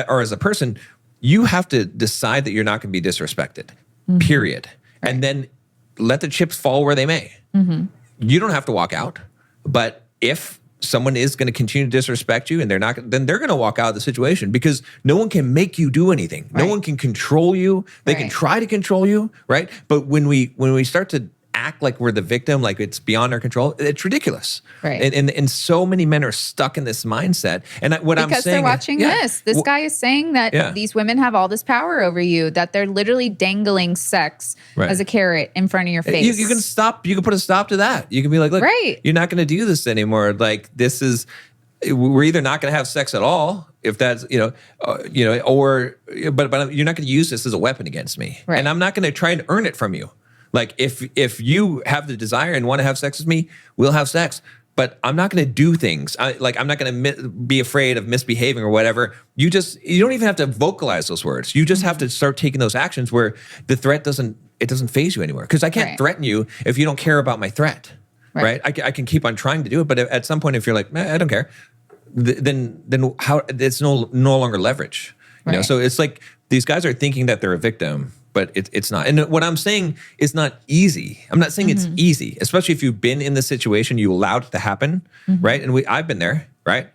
or as a person. You have to decide that you're not going to be disrespected, period. Right. And then let the chips fall where they may. You don't have to walk out, but if someone is going to continue to disrespect you and then they're going to walk out of the situation, because no one can make you do anything. Right. No one can control you. They can try to control you, right? But when we start to act like we're the victim, like it's beyond our control, it's ridiculous. Right. And so many men are stuck in this mindset. And I'm saying, because they're watching this. This guy is saying that these women have all this power over you, that they're literally dangling sex as a carrot in front of your face. You can stop. You can put a stop to that. You can be like, look, you're not going to do this anymore. Like, we're either not going to have sex at all, if that's, or but you're not going to use this as a weapon against me. Right. And I'm not going to try and earn it from you. Like, if you have the desire and want to have sex with me, we'll have sex. But I'm not going to do things. I'm not going to be afraid of misbehaving or whatever. You don't even have to vocalize those words. You just have to start taking those actions where the threat doesn't faze you anymore. Because I can't threaten you if you don't care about my threat, right? I can keep on trying to do it, but at some point, if you're like, I don't care, then how? It's no longer leverage. You know? So it's like these guys are thinking that they're a victim, but it's not. And what I'm saying is not easy. I'm not saying it's easy, especially if you've been in the situation, you allowed it to happen, right? And I've been there, right?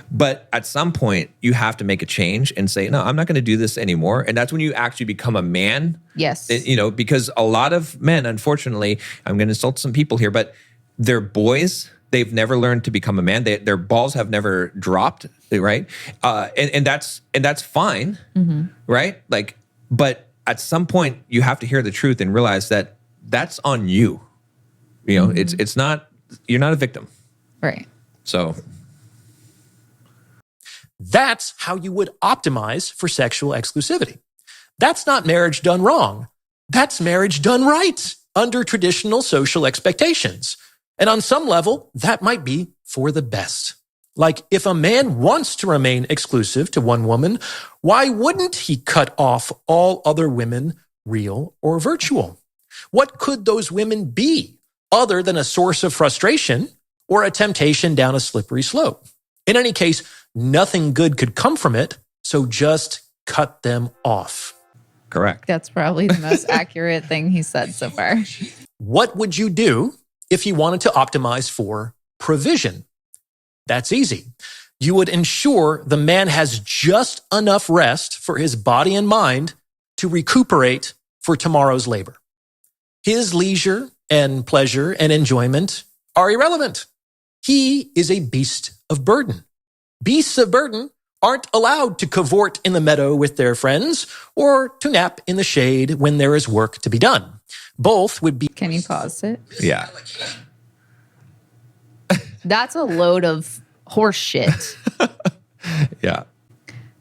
But at some point, you have to make a change and say, no, I'm not going to do this anymore. And that's when you actually become a man. Yes. Because a lot of men, unfortunately, I'm going to insult some people here, but they're boys. They've never learned to become a man. Their balls have never dropped, right? And that's fine, right? Like, but at some point, you have to hear the truth and realize that that's on you. It's not, you're not a victim. Right. So that's how you would optimize for sexual exclusivity. That's not marriage done wrong. That's marriage done right under traditional social expectations. And on some level, that might be for the best. Like, if a man wants to remain exclusive to one woman, why wouldn't he cut off all other women, real or virtual? What could those women be other than a source of frustration or a temptation down a slippery slope? In any case, nothing good could come from it, so just cut them off. Correct. That's probably the most accurate thing he said so far. What would you do if you wanted to optimize for provision? That's easy. You would ensure the man has just enough rest for his body and mind to recuperate for tomorrow's labor. His leisure and pleasure and enjoyment are irrelevant. He is a beast of burden. Beasts of burden aren't allowed to cavort in the meadow with their friends or to nap in the shade when there is work to be done. Both would be... Can you pause it? Yeah. That's a load of horse shit. Yeah.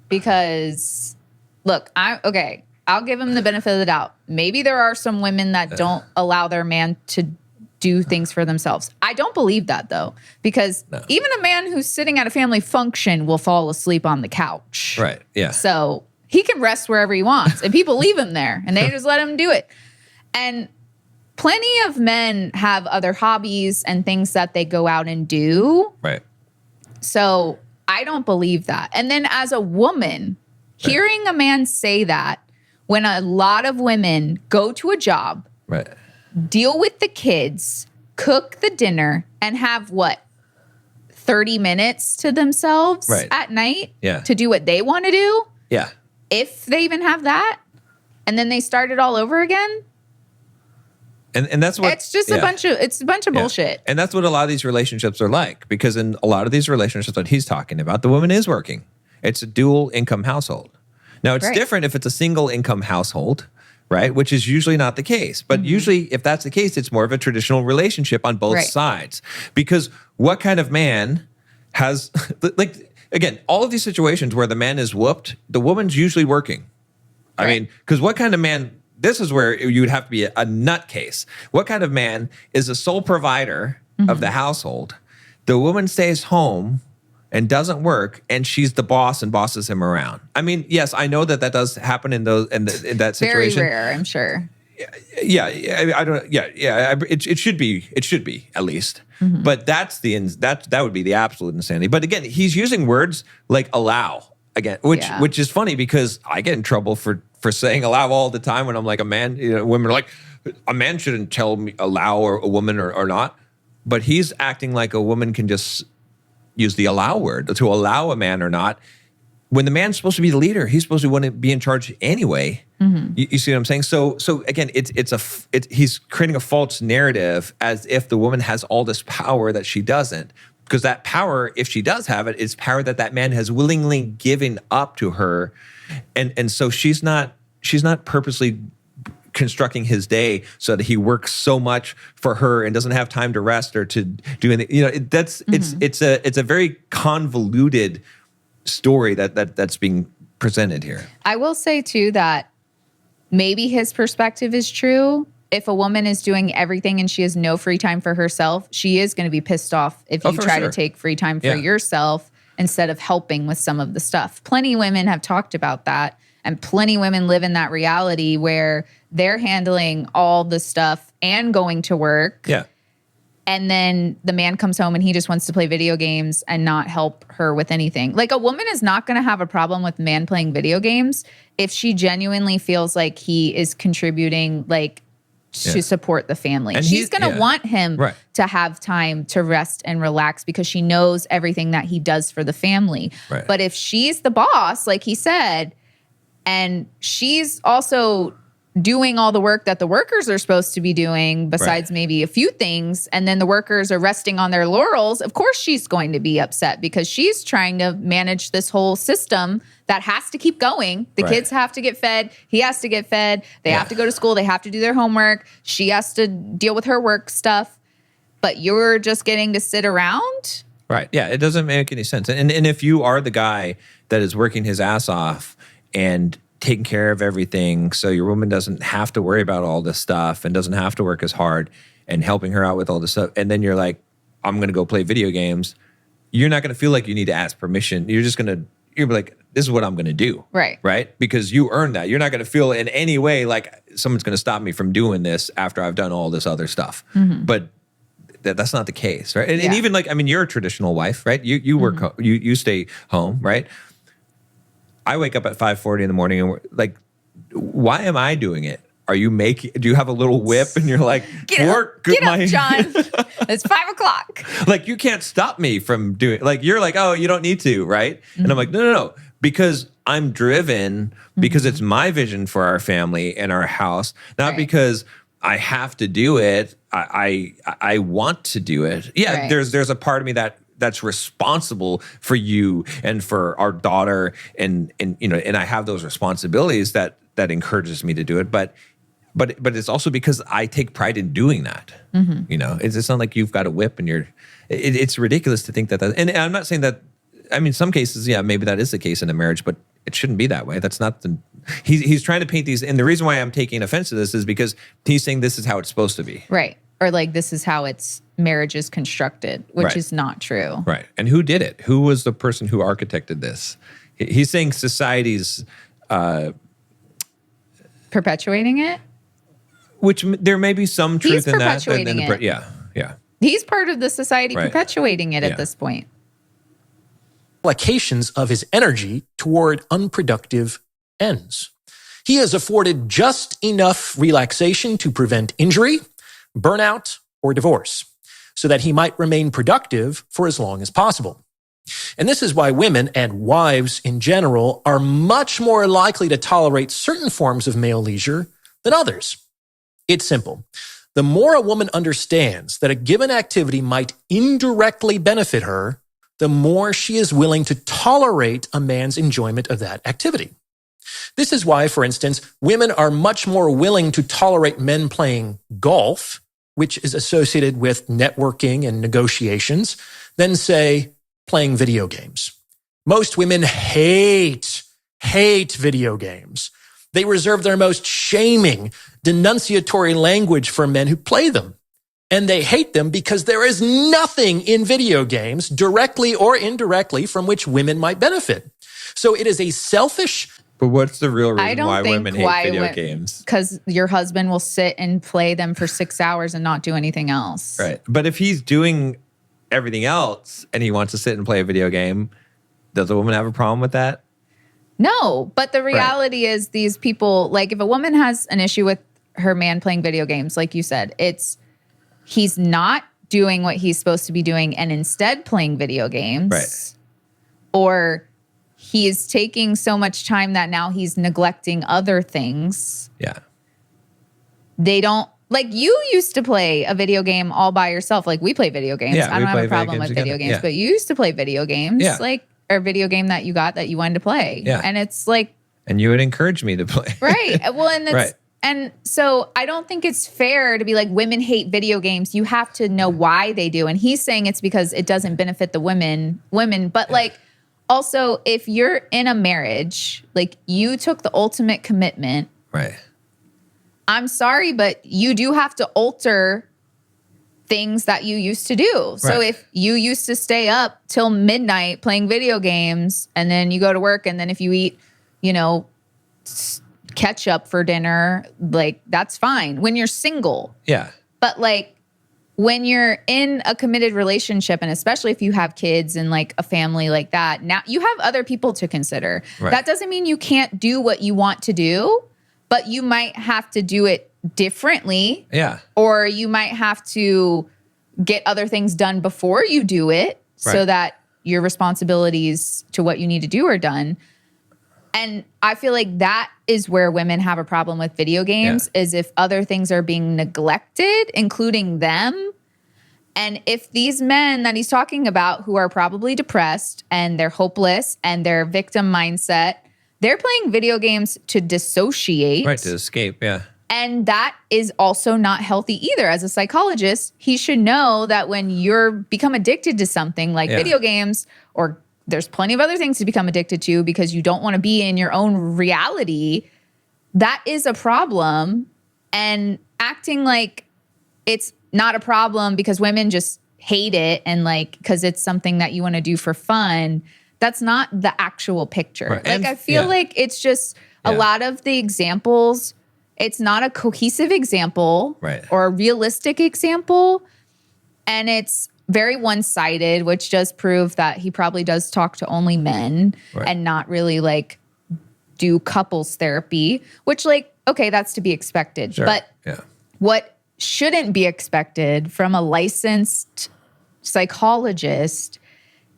Because, look, I'll give him the benefit of the doubt. Maybe there are some women that don't allow their man to do things for themselves. I don't believe that, though, because even a man who's sitting at a family function will fall asleep on the couch. Right, yeah. So he can rest wherever he wants, and people leave him there, and they just let him do it. And plenty of men have other hobbies and things that they go out and do. Right. So I don't believe that. And then as a woman, hearing a man say that when a lot of women go to a job, deal with the kids, cook the dinner, and have 30 minutes to themselves at night to do what they want to do? Yeah. If they even have that, and then they start it all over again? And that's what it's just a bunch of bullshit. And that's what a lot of these relationships are like, because in a lot of these relationships that he's talking about, the woman is working. It's a dual income household. Now, it's different if it's a single income household, right? Which is usually not the case. But usually, if that's the case, it's more of a traditional relationship on both sides. Because what kind of man has, again, all of these situations where the man is whooped, the woman's usually working. I mean, because what kind of man... This is where you would have to be a nutcase. What kind of man is the sole provider of the household? The woman stays home and doesn't work, and she's the boss and bosses him around. I mean, yes, I know that does happen in that situation. Very rare, I'm sure. Yeah, I don't. Yeah. It should be at least. But that would be the absolute insanity. But again, he's using words like allow again, which is funny because I get in trouble for saying allow all the time when I'm like a man. Women are like, a man shouldn't tell me allow or a woman or not. But he's acting like a woman can just use the allow word to allow a man or not. When the man's supposed to be the leader, he's supposed to want to be in charge anyway. You see what I'm saying? So again, he's creating a false narrative as if the woman has all this power that she doesn't. Because that power, if she does have it, is power that man has willingly given up to her, and so she's not purposely constructing his day so that he works so much for her and doesn't have time to rest or to do anything. It's a very convoluted story that's being presented here. I will say too that maybe his perspective is true. If a woman is doing everything and she has no free time for herself, she is going to be pissed off if you try to take free time for yourself instead of helping with some of the stuff. Plenty of women have talked about that, and plenty of women live in that reality where they're handling all the stuff and going to work. Yeah. And then the man comes home and he just wants to play video games and not help her with anything. Like, a woman is not going to have a problem with man playing video games if she genuinely feels like he is contributing, like, to support the family. And she's going to want him to have time to rest and relax because she knows everything that he does for the family. Right. But if she's the boss, like he said, and she's also doing all the work that the workers are supposed to be doing besides maybe a few things, and then the workers are resting on their laurels, of course she's going to be upset because she's trying to manage this whole system that has to keep going. The kids have to get fed. He has to get fed. They have to go to school. They have to do their homework. She has to deal with her work stuff. But you're just getting to sit around? Right. Yeah, it doesn't make any sense. And if you are the guy that is working his ass off and taking care of everything so your woman doesn't have to worry about all this stuff and doesn't have to work as hard and helping her out with all this stuff, and then you're like, I'm going to go play video games, you're not going to feel like you need to ask permission. You're be like, this is what I'm going to do. Right? Because you earned that. You're not going to feel in any way like someone's going to stop me from doing this after I've done all this other stuff. But that's not the case, right? And even like, I mean, you're a traditional wife, right? You work, you stay home, right? I wake up at 5:40 in the morning and we're like, why am I doing it? Do you have a little whip and you're like, get up, John. It's 5 o'clock. Like, you can't stop me from doing, like, you're like, oh, you don't need to, right? And I'm like, no. Because I'm driven, because it's my vision for our family and our house, not because I have to do it. I want to do it. Yeah, there's a part of me that's responsible for you and for our daughter, and I have those responsibilities that encourages me to do it. But it's also because I take pride in doing that. It's not like you've got a whip and it's ridiculous to think that. And I'm not saying that. I mean, some cases, maybe that is the case in a marriage, but it shouldn't be that way. That's not he's trying to paint these. And the reason why I'm taking offense to this is because he's saying this is how it's supposed to be. Right. Or like, this is how marriage is constructed, which is not true. Right. And who did it? Who was the person who architected this? He's saying society's perpetuating it? Which there may be some truth in that. Yeah. He's part of the society perpetuating it at this point. Allocations of his energy toward unproductive ends. He has afforded just enough relaxation to prevent injury, burnout, or divorce, so that he might remain productive for as long as possible. And this is why women and wives in general are much more likely to tolerate certain forms of male leisure than others. It's simple. The more a woman understands that a given activity might indirectly benefit her, the more she is willing to tolerate a man's enjoyment of that activity. This is why, for instance, women are much more willing to tolerate men playing golf, which is associated with networking and negotiations, than, say, playing video games. Most women hate video games. They reserve their most shaming, denunciatory language for men who play them. And they hate them because there is nothing in video games, directly or indirectly, from which women might benefit. So it is a selfish, But what's the real I reason don't why think women hate video games? Because your husband will sit and play them for 6 hours and not do anything else. Right. But if he's doing everything else and he wants to sit and play a video game, does a woman have a problem with that? No, but the reality is these people, like if a woman has an issue with her man playing video games, like you said, he's not doing what he's supposed to be doing and instead playing video games. Right. Or he is taking so much time that now he's neglecting other things. Yeah. They don't, like you used to play a video game all by yourself. Like we play video games. Yeah, I don't we have play a problem video with games video together. games, Yeah. but you used to play video games. Yeah. Like, or a video game that you got that you wanted to play. Yeah. And it's like, And you would encourage me to play. right. Well, and it's, Right. and so I don't think it's fair to be like women hate video games. You have to know why they do. And he's saying it's because it doesn't benefit the women. But like also if you're in a marriage, like you took the ultimate commitment. Right. I'm sorry, but you do have to alter things that you used to do. So Right. if you used to stay up till midnight playing video games and then you go to work and then if you eat, ketchup for dinner, like that's fine when you're single. Yeah. But like when you're in a committed relationship and especially if you have kids and like a family like that, now you have other people to consider. Right. That doesn't mean you can't do what you want to do, but you might have to do it differently. Yeah. Or you might have to get other things done before you do it so Right. that your responsibilities to what you need to do are done. And I feel like that is where women have a problem with video games is if other things are being neglected, including them. And if these men that he's talking about who are probably depressed and they're hopeless and their victim mindset, they're playing video games to dissociate. Right. To escape. Yeah. And that is also not healthy either. As a psychologist, he should know that when you're become addicted to something like video games, or there's plenty of other things to become addicted to because you don't want to be in your own reality, that is a problem. And acting like it's not a problem because women just hate it and like because it's something that you want to do for fun, that's not the actual picture. Right. Like And- I feel like it's just a lot of the examples. It's not a cohesive example or a realistic example. And it's very one-sided, which does prove that he probably does talk to only men and not really like do couples therapy, which like, okay, that's to be expected. Sure. But Yeah. what shouldn't be expected from a licensed psychologist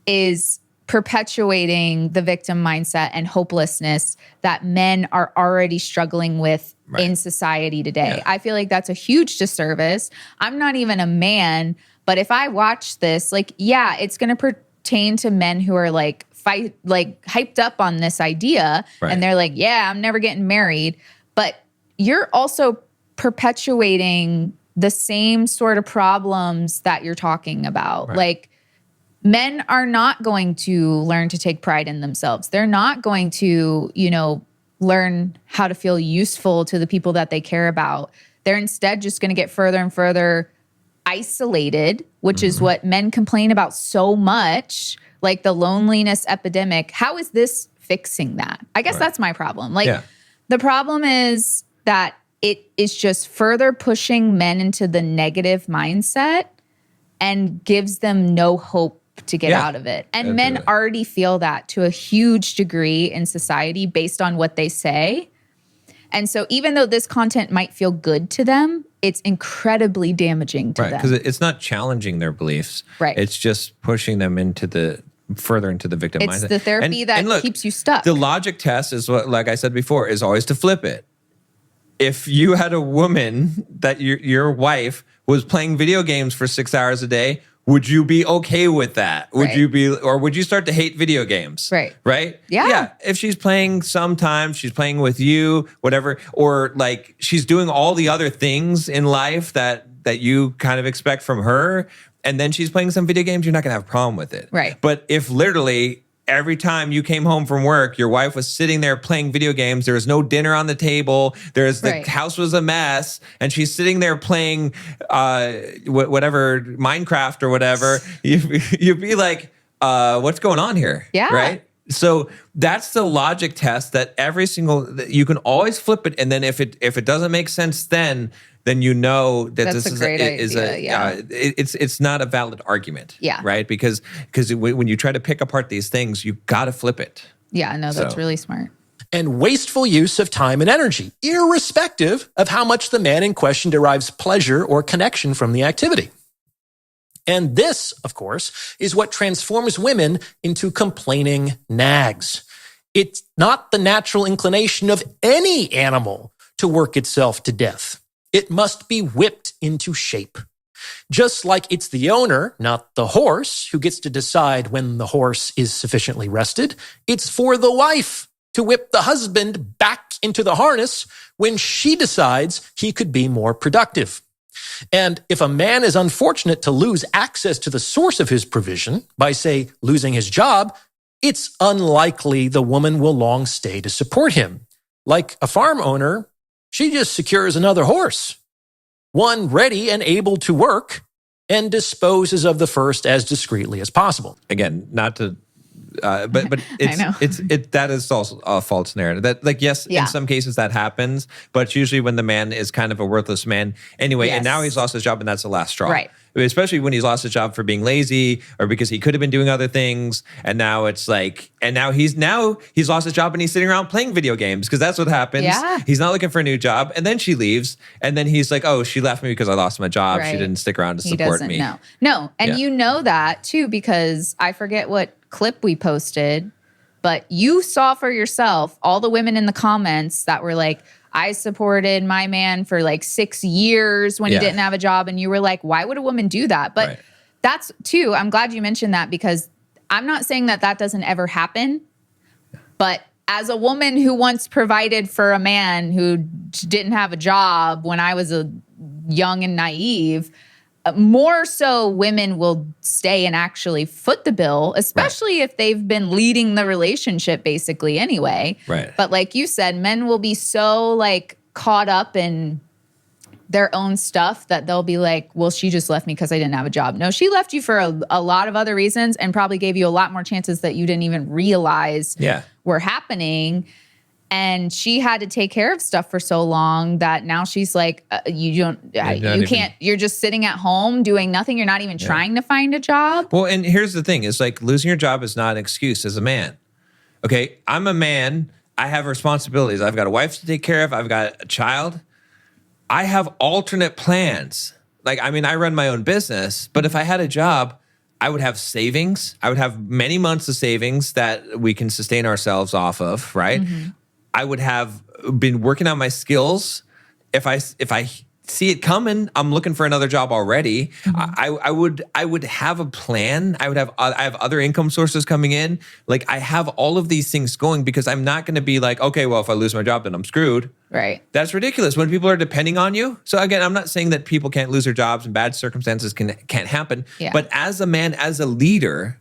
is perpetuating the victim mindset and hopelessness that men are already struggling with in society today. Yeah. I feel like that's a huge disservice. I'm not even a man, but if I watch this, like, yeah, it's going to pertain to men who are like hyped up on this idea and they're like, yeah, I'm never getting married. But you're also perpetuating the same sort of problems that you're talking about. Like, men are not going to learn to take pride in themselves. They're not going to, learn how to feel useful to the people that they care about. They're instead just going to get further and further isolated, which is what men complain about so much, like the loneliness epidemic. How is this fixing that? I guess that's my problem. Like the problem is that it is just further pushing men into the negative mindset and gives them no hope to get out of it. And men already feel that to a huge degree in society based on what they say. And so even though this content might feel good to them, it's incredibly damaging to them. Because it's not challenging their beliefs. Right. It's just pushing them further into the victim mindset. It's the therapy that look, keeps you stuck. The logic test is what, like I said before, is always to flip it. If you had a woman that your wife was playing video games for 6 hours a day, would you be okay with that? Would you be, or would you start to hate video games? Right? Yeah. Yeah. If she's playing sometimes, she's playing with you, whatever, or like she's doing all the other things in life that you kind of expect from her, and then she's playing some video games, you're not gonna have a problem with it. Right. But if literally every time you came home from work, your wife was sitting there playing video games. There was no dinner on the table. The house was a mess, and she's sitting there playing whatever Minecraft or whatever. You'd be like, "What's going on here?" Yeah. Right. So that's the logic test that you can always flip it, and then if it doesn't make sense, then you know that That's this a great idea, it's not a valid argument. Yeah. Right? Because when you try to pick apart these things, you got to flip it. Yeah, no, that's really smart. And wasteful use of time and energy, irrespective of how much the man in question derives pleasure or connection from the activity. And this, of course, is what transforms women into complaining nags. It's not the natural inclination of any animal to work itself to death. It must be whipped into shape. Just like it's the owner, not the horse, who gets to decide when the horse is sufficiently rested, it's for the wife to whip the husband back into the harness when she decides he could be more productive. And if a man is unfortunate to lose access to the source of his provision by, say, losing his job, it's unlikely the woman will long stay to support him. Like a farm owner, she just secures another horse, one ready and able to work, and disposes of the first as discreetly as possible. Again, not to but that is also a false narrative. That in some cases that happens, but it's usually when the man is kind of a worthless man anyway, and now he's lost his job, and that's the last straw. Right. Especially when he's lost his job for being lazy or because he could have been doing other things, and now it's like, and now he's lost his job and he's sitting around playing video games because that's what happens. Yeah. He's not looking for a new job, and then she leaves, and then he's like, oh, she left me because I lost my job. Right. She didn't stick around to support me. No, and you know that too because I forget what clip we posted, but you saw for yourself all the women in the comments that were like, I supported my man for like 6 years when he didn't have a job. And you were like, why would a woman do that? But that's too, I'm glad you mentioned that because I'm not saying that doesn't ever happen. But as a woman who once provided for a man who didn't have a job when I was a young and naive, more so women will stay and actually foot the bill, especially if they've been leading the relationship basically anyway. Right. But like you said, men will be so like caught up in their own stuff that they'll be like, well, she just left me because I didn't have a job. No, she left you for a lot of other reasons and probably gave you a lot more chances that you didn't even realize were happening. And she had to take care of stuff for so long that now she's like, you can't, you're just sitting at home doing nothing. You're not even trying to find a job. Well, and here's the thing. It's like losing your job is not an excuse as a man. Okay, I'm a man. I have responsibilities. I've got a wife to take care of. I've got a child. I have alternate plans. Like, I mean, I run my own business, but if I had a job, I would have savings. I would have many months of savings that we can sustain ourselves off of, right? Mm-hmm. I would have been working on my skills. If I see it coming, I'm looking for another job already. Mm-hmm. I would have a plan. I have other income sources coming in. Like I have all of these things going because I'm not going to be like, okay, well, if I lose my job, then I'm screwed. Right. That's ridiculous when people are depending on you. So again, I'm not saying that people can't lose their jobs and bad circumstances can't happen. Yeah. But as a man, as a leader,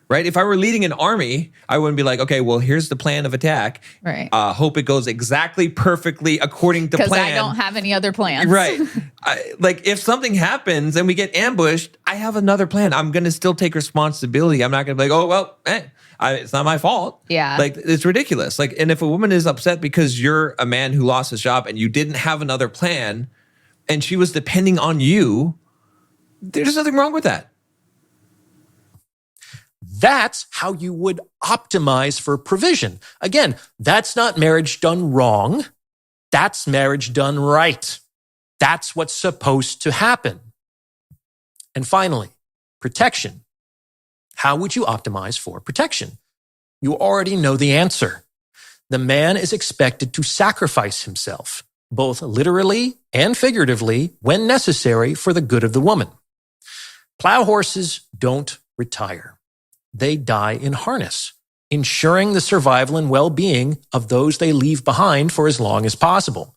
right? If I were leading an army, I wouldn't be like, okay, well, here's the plan of attack. Right. Hope it goes exactly perfectly according to plan. Because I don't have any other plans. Right. Like if something happens and we get ambushed, I have another plan. I'm going to still take responsibility. I'm not going to be like, oh, well, it's not my fault. Yeah. Like it's ridiculous. Like, and if a woman is upset because you're a man who lost his job and you didn't have another plan and she was depending on you, there's nothing wrong with that. That's how you would optimize for provision. Again, that's not marriage done wrong. That's marriage done right. That's what's supposed to happen. And finally, protection. How would you optimize for protection? You already know the answer. The man is expected to sacrifice himself, both literally and figuratively, when necessary for the good of the woman. Plow horses don't retire. They die in harness, ensuring the survival and well-being of those they leave behind for as long as possible.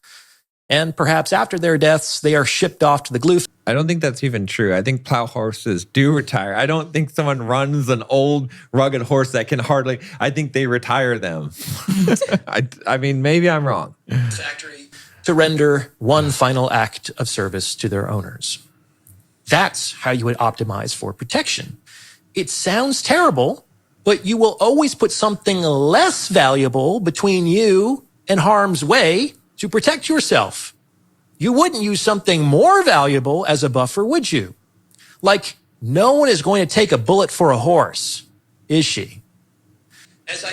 And perhaps after their deaths, they are shipped off to the glue. I don't think that's even true. I think plow horses do retire. I don't think someone runs an old, rugged horse that can hardly, I think they retire them. I mean, maybe I'm wrong. To render one final act of service to their owners. That's how you would optimize for protection. It sounds terrible, But you will always put something less valuable between you and harm's way to protect yourself. You wouldn't use something more valuable as a buffer, would you? Like, no one is going to take a bullet for a horse, is she?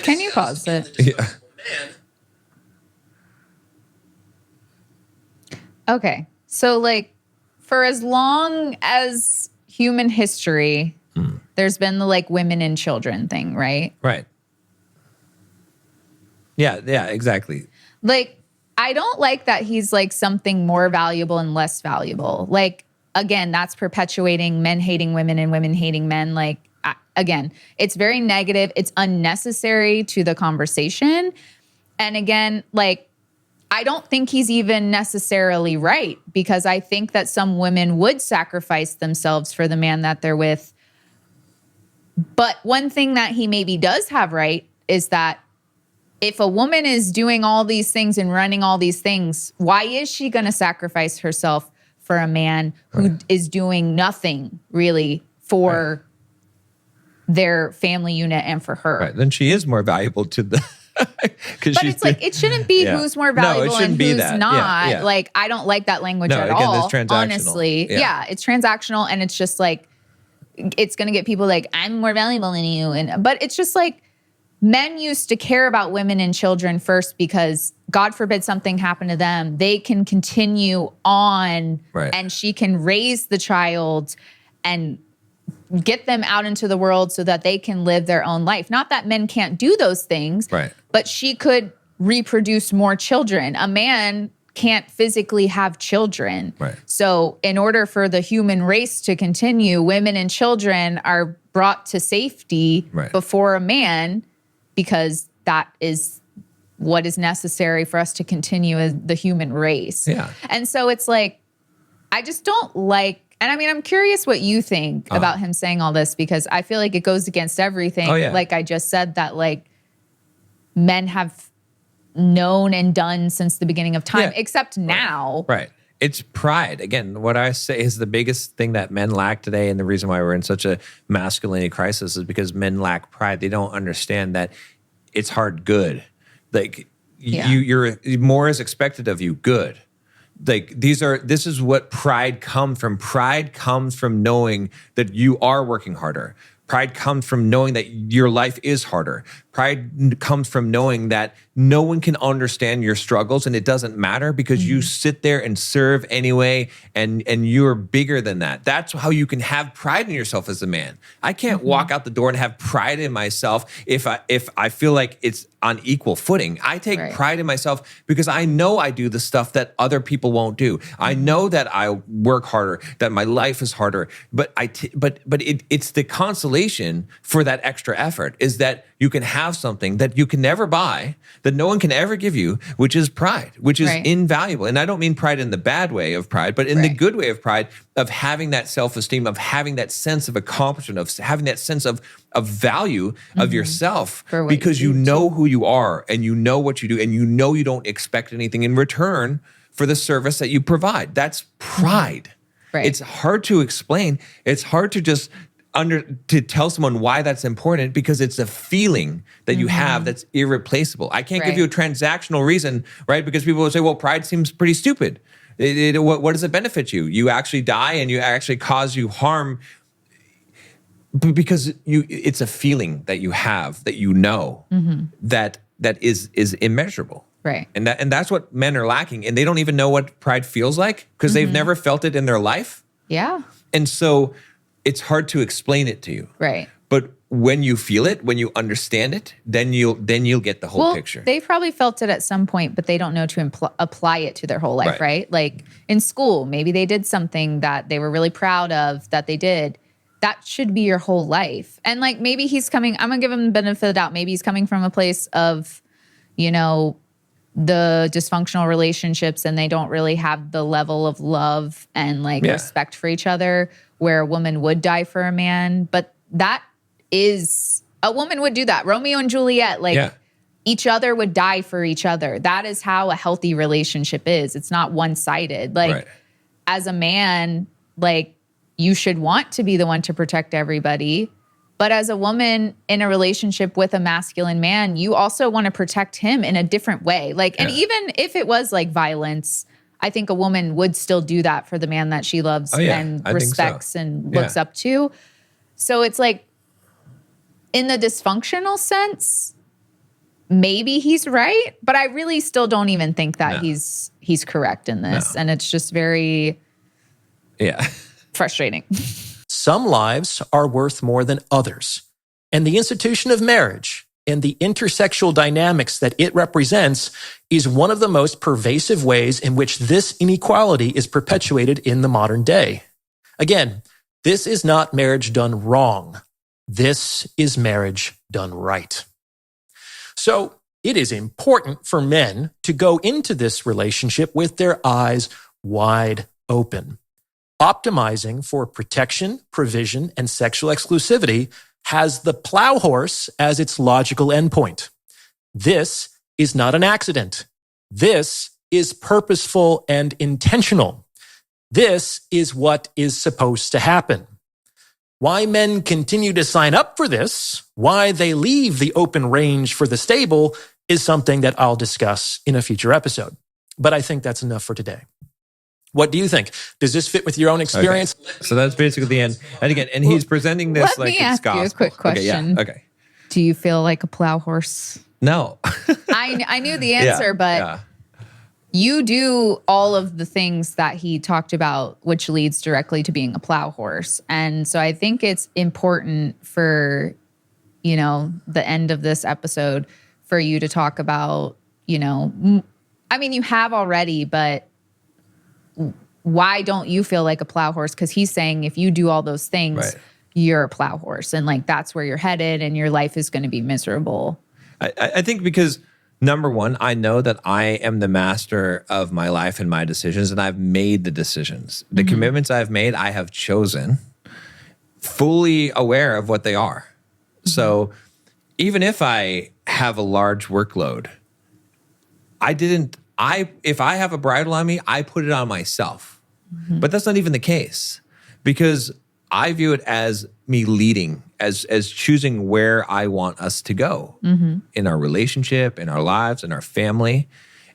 Can you pause it? Yeah. Okay. So, like, for as long as human history, there's been the, like, women and children thing, right? Right. Yeah, exactly. Like, I don't like that he's, like, something more valuable and less valuable. Like, again, that's perpetuating men hating women and women hating men. Like, again, it's very negative. It's unnecessary to the conversation. And again, like, I don't think he's even necessarily right, because I think that some women would sacrifice themselves for the man that they're with. But one thing that he maybe does have right is that if a woman is doing all these things and running all these things, why is she going to sacrifice herself for a man who is doing nothing really for their family unit and for her? Right. Then she is more valuable to the... But it's like, it shouldn't be who's more valuable and who's not. Yeah. Like, I don't like that language at again, all. It's transactional. Honestly. Yeah, it's transactional, and it's just like, it's going to get people like, I'm more valuable than you. But it's just like, men used to care about women and children first because, God forbid something happened to them, they can continue on and she can raise the child and get them out into the world so that they can live their own life. Not that men can't do those things, but she could reproduce more children. A man can't physically have children. So in order for the human race to continue, women and children are brought to safety before a man, because that is what is necessary for us to continue as the human race. And so it's like, I just don't like, and I mean, I'm curious what you think about him saying all this, because I feel like it goes against everything. Like I just said, that like men have known and done since the beginning of time, except now. It's pride. Again, what I say is the biggest thing that men lack today, and the reason why we're in such a masculinity crisis is because men lack pride. They don't understand that it's hard good. Like you're more is expected of you. Good. Like this is what pride comes from. Pride comes from knowing that you are working harder. Pride comes from knowing that your life is harder. Pride comes from knowing that no one can understand your struggles, and it doesn't matter because you sit there and serve anyway, and you're bigger than that. That's how you can have pride in yourself as a man. I can't walk out the door and have pride in myself if I feel like it's on equal footing. I take pride in myself because I know I do the stuff that other people won't do. I know that I work harder, that my life is harder, but it's the consolation for that extra effort is that you can have something that you can never buy, that no one can ever give you, which is pride, which is invaluable. And I don't mean pride in the bad way of pride, but in the good way of pride, of having that self-esteem, of having that sense of accomplishment, of having that sense of value of yourself, because you know who you are and you know what you do and you know you don't expect anything in return for the service that you provide. That's pride. It's hard to explain. It's hard to just to tell someone why that's important, because it's a feeling that you have that's irreplaceable. I can't give you a transactional reason, right? Because people will say, well, pride seems pretty stupid. What does it benefit you? You actually die and you actually cause you harm because it's a feeling that you have, that you know, that is immeasurable. And that's what men are lacking. And they don't even know what pride feels like because they've never felt it in their life. And so it's hard to explain it to you. But when you feel it, when you understand it, then you'll get the whole picture. They probably felt it at some point, but they don't know to apply it to their whole life, right? Like in school, maybe they did something that they were really proud of that they did. That should be your whole life. And like maybe he's coming, I'm going to give him the benefit of the doubt. Maybe he's coming from a place of, you know, the dysfunctional relationships and they don't really have the level of love and like respect for each other where a woman would die for a man. But that is, a woman would do that. Romeo and Juliet, like each other would die for each other. That is how a healthy relationship is. It's not one-sided. Like as a man, like you should want to be the one to protect everybody. But as a woman in a relationship with a masculine man, you also want to protect him in a different way. Like, and even if it was like violence, I think a woman would still do that for the man that she loves and respects and looks up to. So it's like, in the dysfunctional sense, maybe he's right, but I really still don't even think that he's correct in this. And it's just very frustrating. Some lives are worth more than others. And the institution of marriage and the intersexual dynamics that it represents is one of the most pervasive ways in which this inequality is perpetuated in the modern day. Again, this is not marriage done wrong. This is marriage done right. So it is important for men to go into this relationship with their eyes wide open. Optimizing for protection, provision, and sexual exclusivity has the plow horse as its logical endpoint. This is not an accident. This is purposeful and intentional. This is what is supposed to happen. Why men continue to sign up for this, why they leave the open range for the stable, is something that I'll discuss in a future episode. But I think that's enough for today. What do you think? Does this fit with your own experience? Okay. So that's basically the end. And again, and he's presenting this like it's gospel. Let me ask you a quick question. Okay. Do you feel like a plow horse? No. I knew the answer, but you do all of the things that he talked about, which leads directly to being a plow horse. And so I think it's important for, the end of this episode for you to talk about, I mean, you have already, but why don't you feel like a plow horse? Because he's saying if you do all those things, you're a plow horse. And like, that's where you're headed and your life is going to be miserable. I think because number one, I know that I am the master of my life and my decisions, and I've made the decisions. The commitments I've made, I have chosen, fully aware of what they are. So even if I have a large workload, if I have a bridle on me, I put it on myself. But that's not even the case, because I view it as me leading, as choosing where I want us to go in our relationship, in our lives, in our family.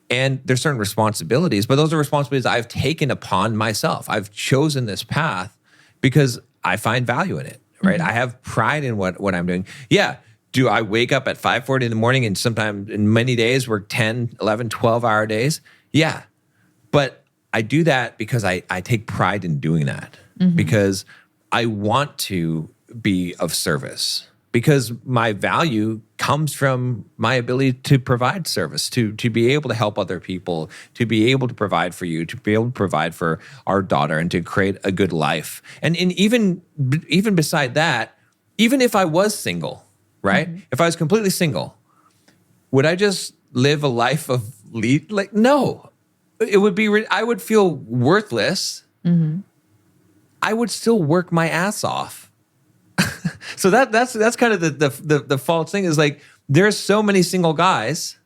And there's certain responsibilities, but those are responsibilities I've taken upon myself. I've chosen this path because I find value in it, right? I have pride in what I'm doing. Yeah. Do I wake up at 5:40 in the morning and sometimes in many days work 10, 11, 12-hour days? Yeah. But I do that because I take pride in doing that, because I want to be of service, because my value comes from my ability to provide service, to be able to help other people, to be able to provide for you, to be able to provide for our daughter, and to create a good life. And even beside that, even if I was single, right? If I was completely single, would I just live a life of like, no. It would be, I would feel worthless. I would still work my ass off. So that's kind of the false thing, is like, there's so many single guys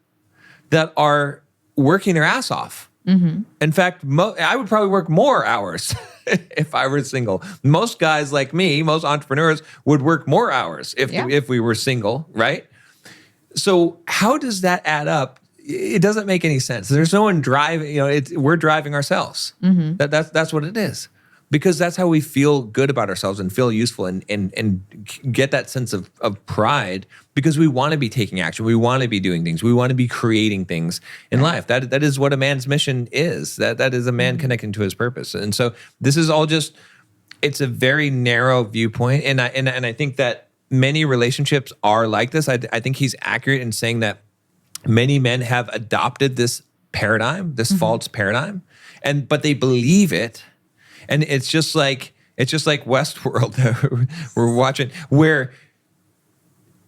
that are working their ass off. In fact, I would probably work more hours if I were single. Most guys like me, most entrepreneurs would work more hours if we were single, right? So how does that add up? It doesn't make any sense. There's no one driving, we're driving ourselves. That's what it is. Because that's how we feel good about ourselves and feel useful and get that sense of pride, because we want to be taking action. We want to be doing things. We want to be creating things in life. That is what a man's mission is. That is a man connecting to his purpose. And so this is all just, it's a very narrow viewpoint. And I think that many relationships are like this. I think he's accurate in saying that many men have adopted this paradigm, this false paradigm, but they believe it. And it's just like Westworld that we're watching, where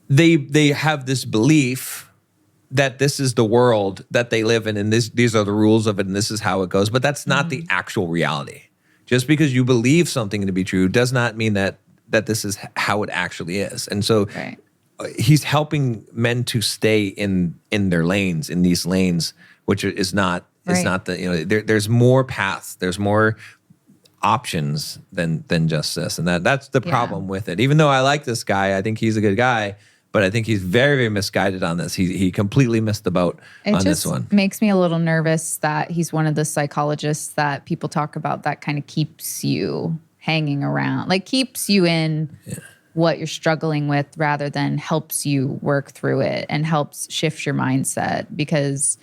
they have this belief that this is the world that they live in, and these are the rules of it, and this is how it goes. But that's not the actual reality. Just because you believe something to be true does not mean that this is how it actually is. And so he's helping men to stay in their lanes, in these lanes, which is not the, there's more paths. There's more options than just this. And that's the problem with it. Even though I like this guy, I think he's a good guy, but I think he's very, very misguided on this. He completely missed the boat on this one. It makes me a little nervous that he's one of the psychologists that people talk about that kind of keeps you hanging around, like keeps you in what you're struggling with rather than helps you work through it and helps shift your mindset. Because,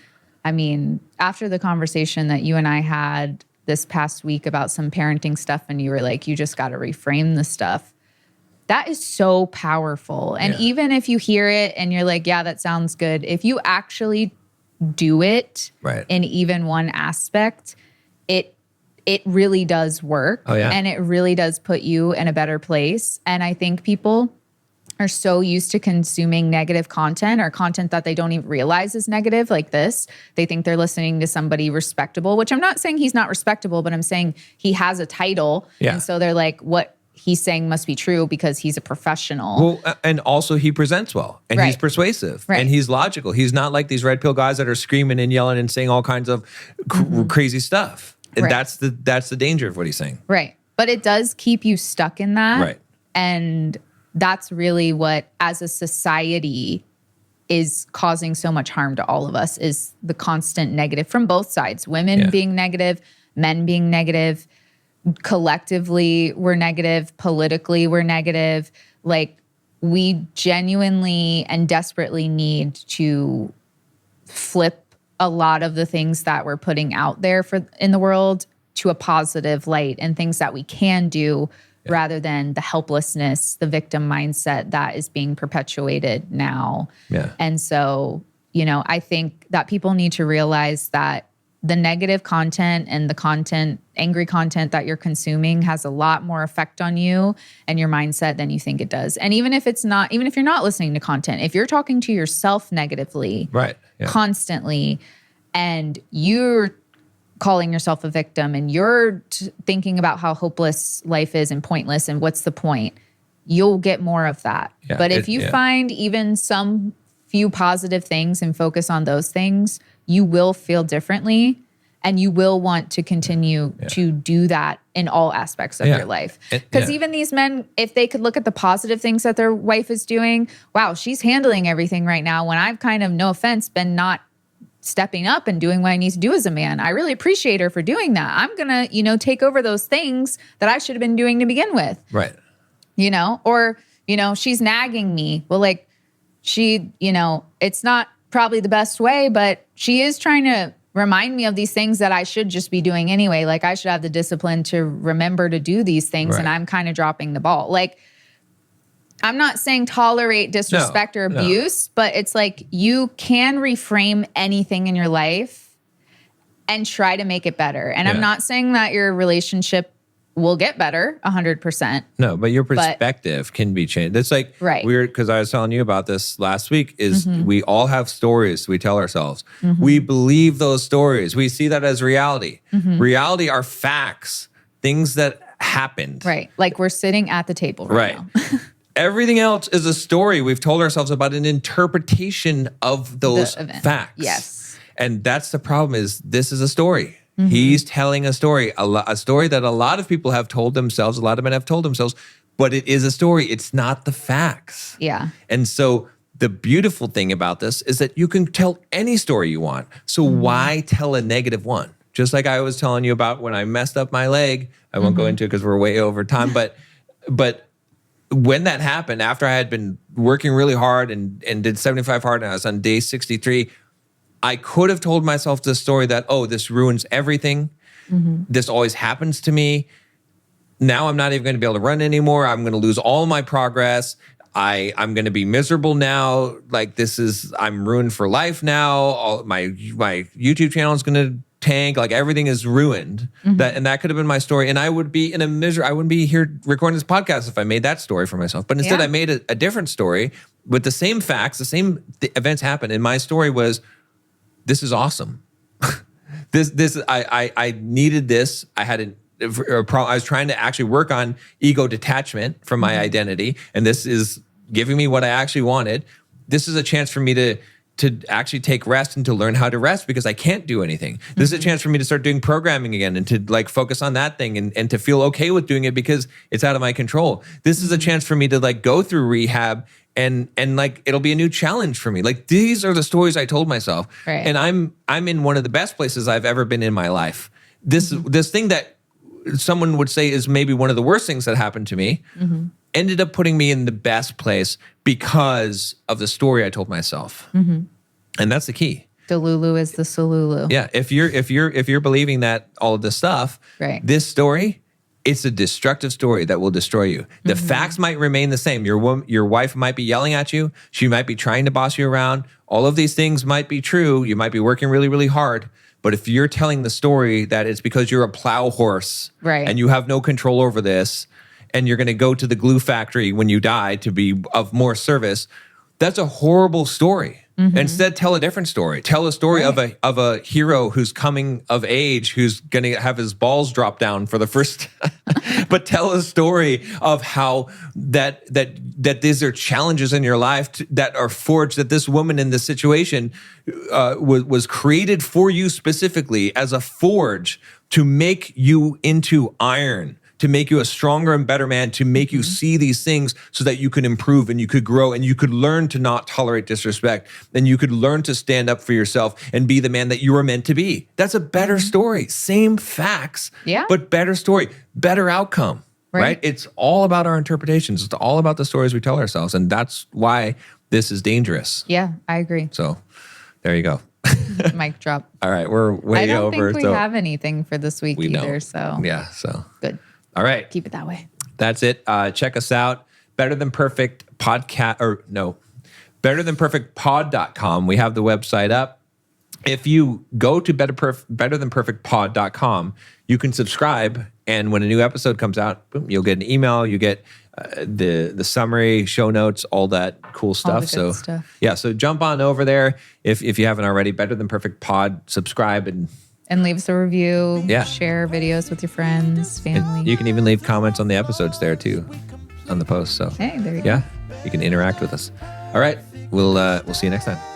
I mean, after the conversation that you and I had this past week about some parenting stuff, and you were like, you just got to reframe the stuff. That is so powerful. And even if you hear it and you're like, yeah, that sounds good. If you actually do it in even one aspect, it really does work. Oh, yeah. And it really does put you in a better place. And I think people are so used to consuming negative content or content that they don't even realize is negative, like this. They think they're listening to somebody respectable, which I'm not saying he's not respectable, but I'm saying he has a title. And so they're like, what he's saying must be true because he's a professional. Well, and also he presents well, and he's persuasive, and he's logical. He's not like these red pill guys that are screaming and yelling and saying all kinds of crazy stuff. And that's the danger of what he's saying. Right. But it does keep you stuck in that. Right. And that's really what, as a society, is causing so much harm to all of us, is the constant negative from both sides. Women being negative, men being negative, collectively we're negative, politically we're negative. Like, we genuinely and desperately need to flip a lot of the things that we're putting out there in the world to a positive light, and things that we can do rather than the helplessness, the victim mindset that is being perpetuated now. And so, you know, I think that people need to realize that the negative content and the content, angry content that you're consuming has a lot more effect on you and your mindset than you think it does. And even if you're not listening to content, if you're talking to yourself negatively constantly, and you're calling yourself a victim and you're thinking about how hopeless life is and pointless and what's the point, you'll get more of that. But if you find even some few positive things and focus on those things, you will feel differently, and you will want to continue to do that in all aspects of your life. Because even these men, if they could look at the positive things that their wife is doing, wow, she's handling everything right now, when I've kind of, no offense, been not stepping up and doing what I need to do as a man. I really appreciate her for doing that. I'm going to, take over those things that I should have been doing to begin with. Right. Or, she's nagging me. Well, like, she, it's not probably the best way, but she is trying to remind me of these things that I should just be doing anyway. Like, I should have the discipline to remember to do these things, and I'm kind of dropping the ball. Like, I'm not saying tolerate disrespect or abuse, but it's like, you can reframe anything in your life and try to make it better. And I'm not saying that your relationship will get better 100%. No, but your perspective can be changed. It's like weird, because I was telling you about this last week, is we all have stories we tell ourselves. We believe those stories. We see that as reality. Reality are facts, things that happened. Right. Like, we're sitting at the table right now. Everything else is a story we've told ourselves about, an interpretation of those facts. Yes. And that's the problem, is this is a story. He's telling a story that a lot of people have told themselves, a lot of men have told themselves, but it is a story. It's not the facts. Yeah. And so the beautiful thing about this is that you can tell any story you want. So why tell a negative one? Just like I was telling you about when I messed up my leg. I won't go into it because we're way over time, but when that happened, after I had been working really hard and did 75 hard, and I was on day 63, I could have told myself this story that, oh, this ruins everything. This always happens to me. Now I'm not even going to be able to run anymore. I'm going to lose all my progress. I'm going to be miserable now. Like, I'm ruined for life now. My YouTube channel is going to tank. Like, everything is ruined. That could have been my story. And I would be in a misery. I wouldn't be here recording this podcast if I made that story for myself. But instead I made a different story with the same facts, the same events happened. And my story was, this is awesome. I needed this. I had I was trying to actually work on ego detachment from my identity. And this is giving me what I actually wanted. This is a chance for me to to actually take rest and to learn how to rest because I can't do anything. This is a chance for me to start doing programming again and to like focus on that thing and to feel okay with doing it because it's out of my control. This is a chance for me to like go through rehab and like it'll be a new challenge for me. Like these are the stories I told myself. Right. And I'm in one of the best places I've ever been in my life. This thing that someone would say is maybe one of the worst things that happened to me ended up putting me in the best place because of the story I told myself. And that's the key. Delulu is the Solulu. Yeah, if you're believing that all of this stuff, Right. this story, it's a destructive story that will destroy you. The facts might remain the same. Your wife might be yelling at you. She might be trying to boss you around. All of these things might be true. You might be working really, really hard. But if you're telling the story that it's because you're a plow horse Right. and you have no control over this, and you're going to go to the glue factory when you die to be of more service, that's a horrible story. Instead, tell a different story. Tell a story of a hero who's coming of age, who's going to have his balls drop down for the first. But tell a story of how that these are challenges in your life that are forged. That this woman in this situation was created for you specifically as a forge to make you into iron. To make you a stronger and better man, to make you see these things so that you can improve and you could grow and you could learn to not tolerate disrespect and you could learn to stand up for yourself and be the man that you were meant to be. That's a better story. Same facts, but better story, better outcome, right? It's all about our interpretations. It's all about the stories we tell ourselves. And that's why this is dangerous. Yeah, I agree. So there you go. Mic drop. All right, we're way over. I don't think we have anything for this week either. Don't. So yeah, so good. All right. Keep it that way. That's it. Check us out. Better Than Perfect betterthanperfectpod.com. We have the website up. If you go to betterthanperfectpod.com, you can subscribe. And when a new episode comes out, boom, you'll get an email. You get the summary, show notes, all that cool stuff. All the good stuff. Yeah, so jump on over there if you haven't already. Better Than Perfect Pod, subscribe and leave us a review. Yeah. Share videos with your friends, family. you can even leave comments on the episodes there too, on the post. So hey, there you go. yeah, you can interact with us. All right, we'll see you next time.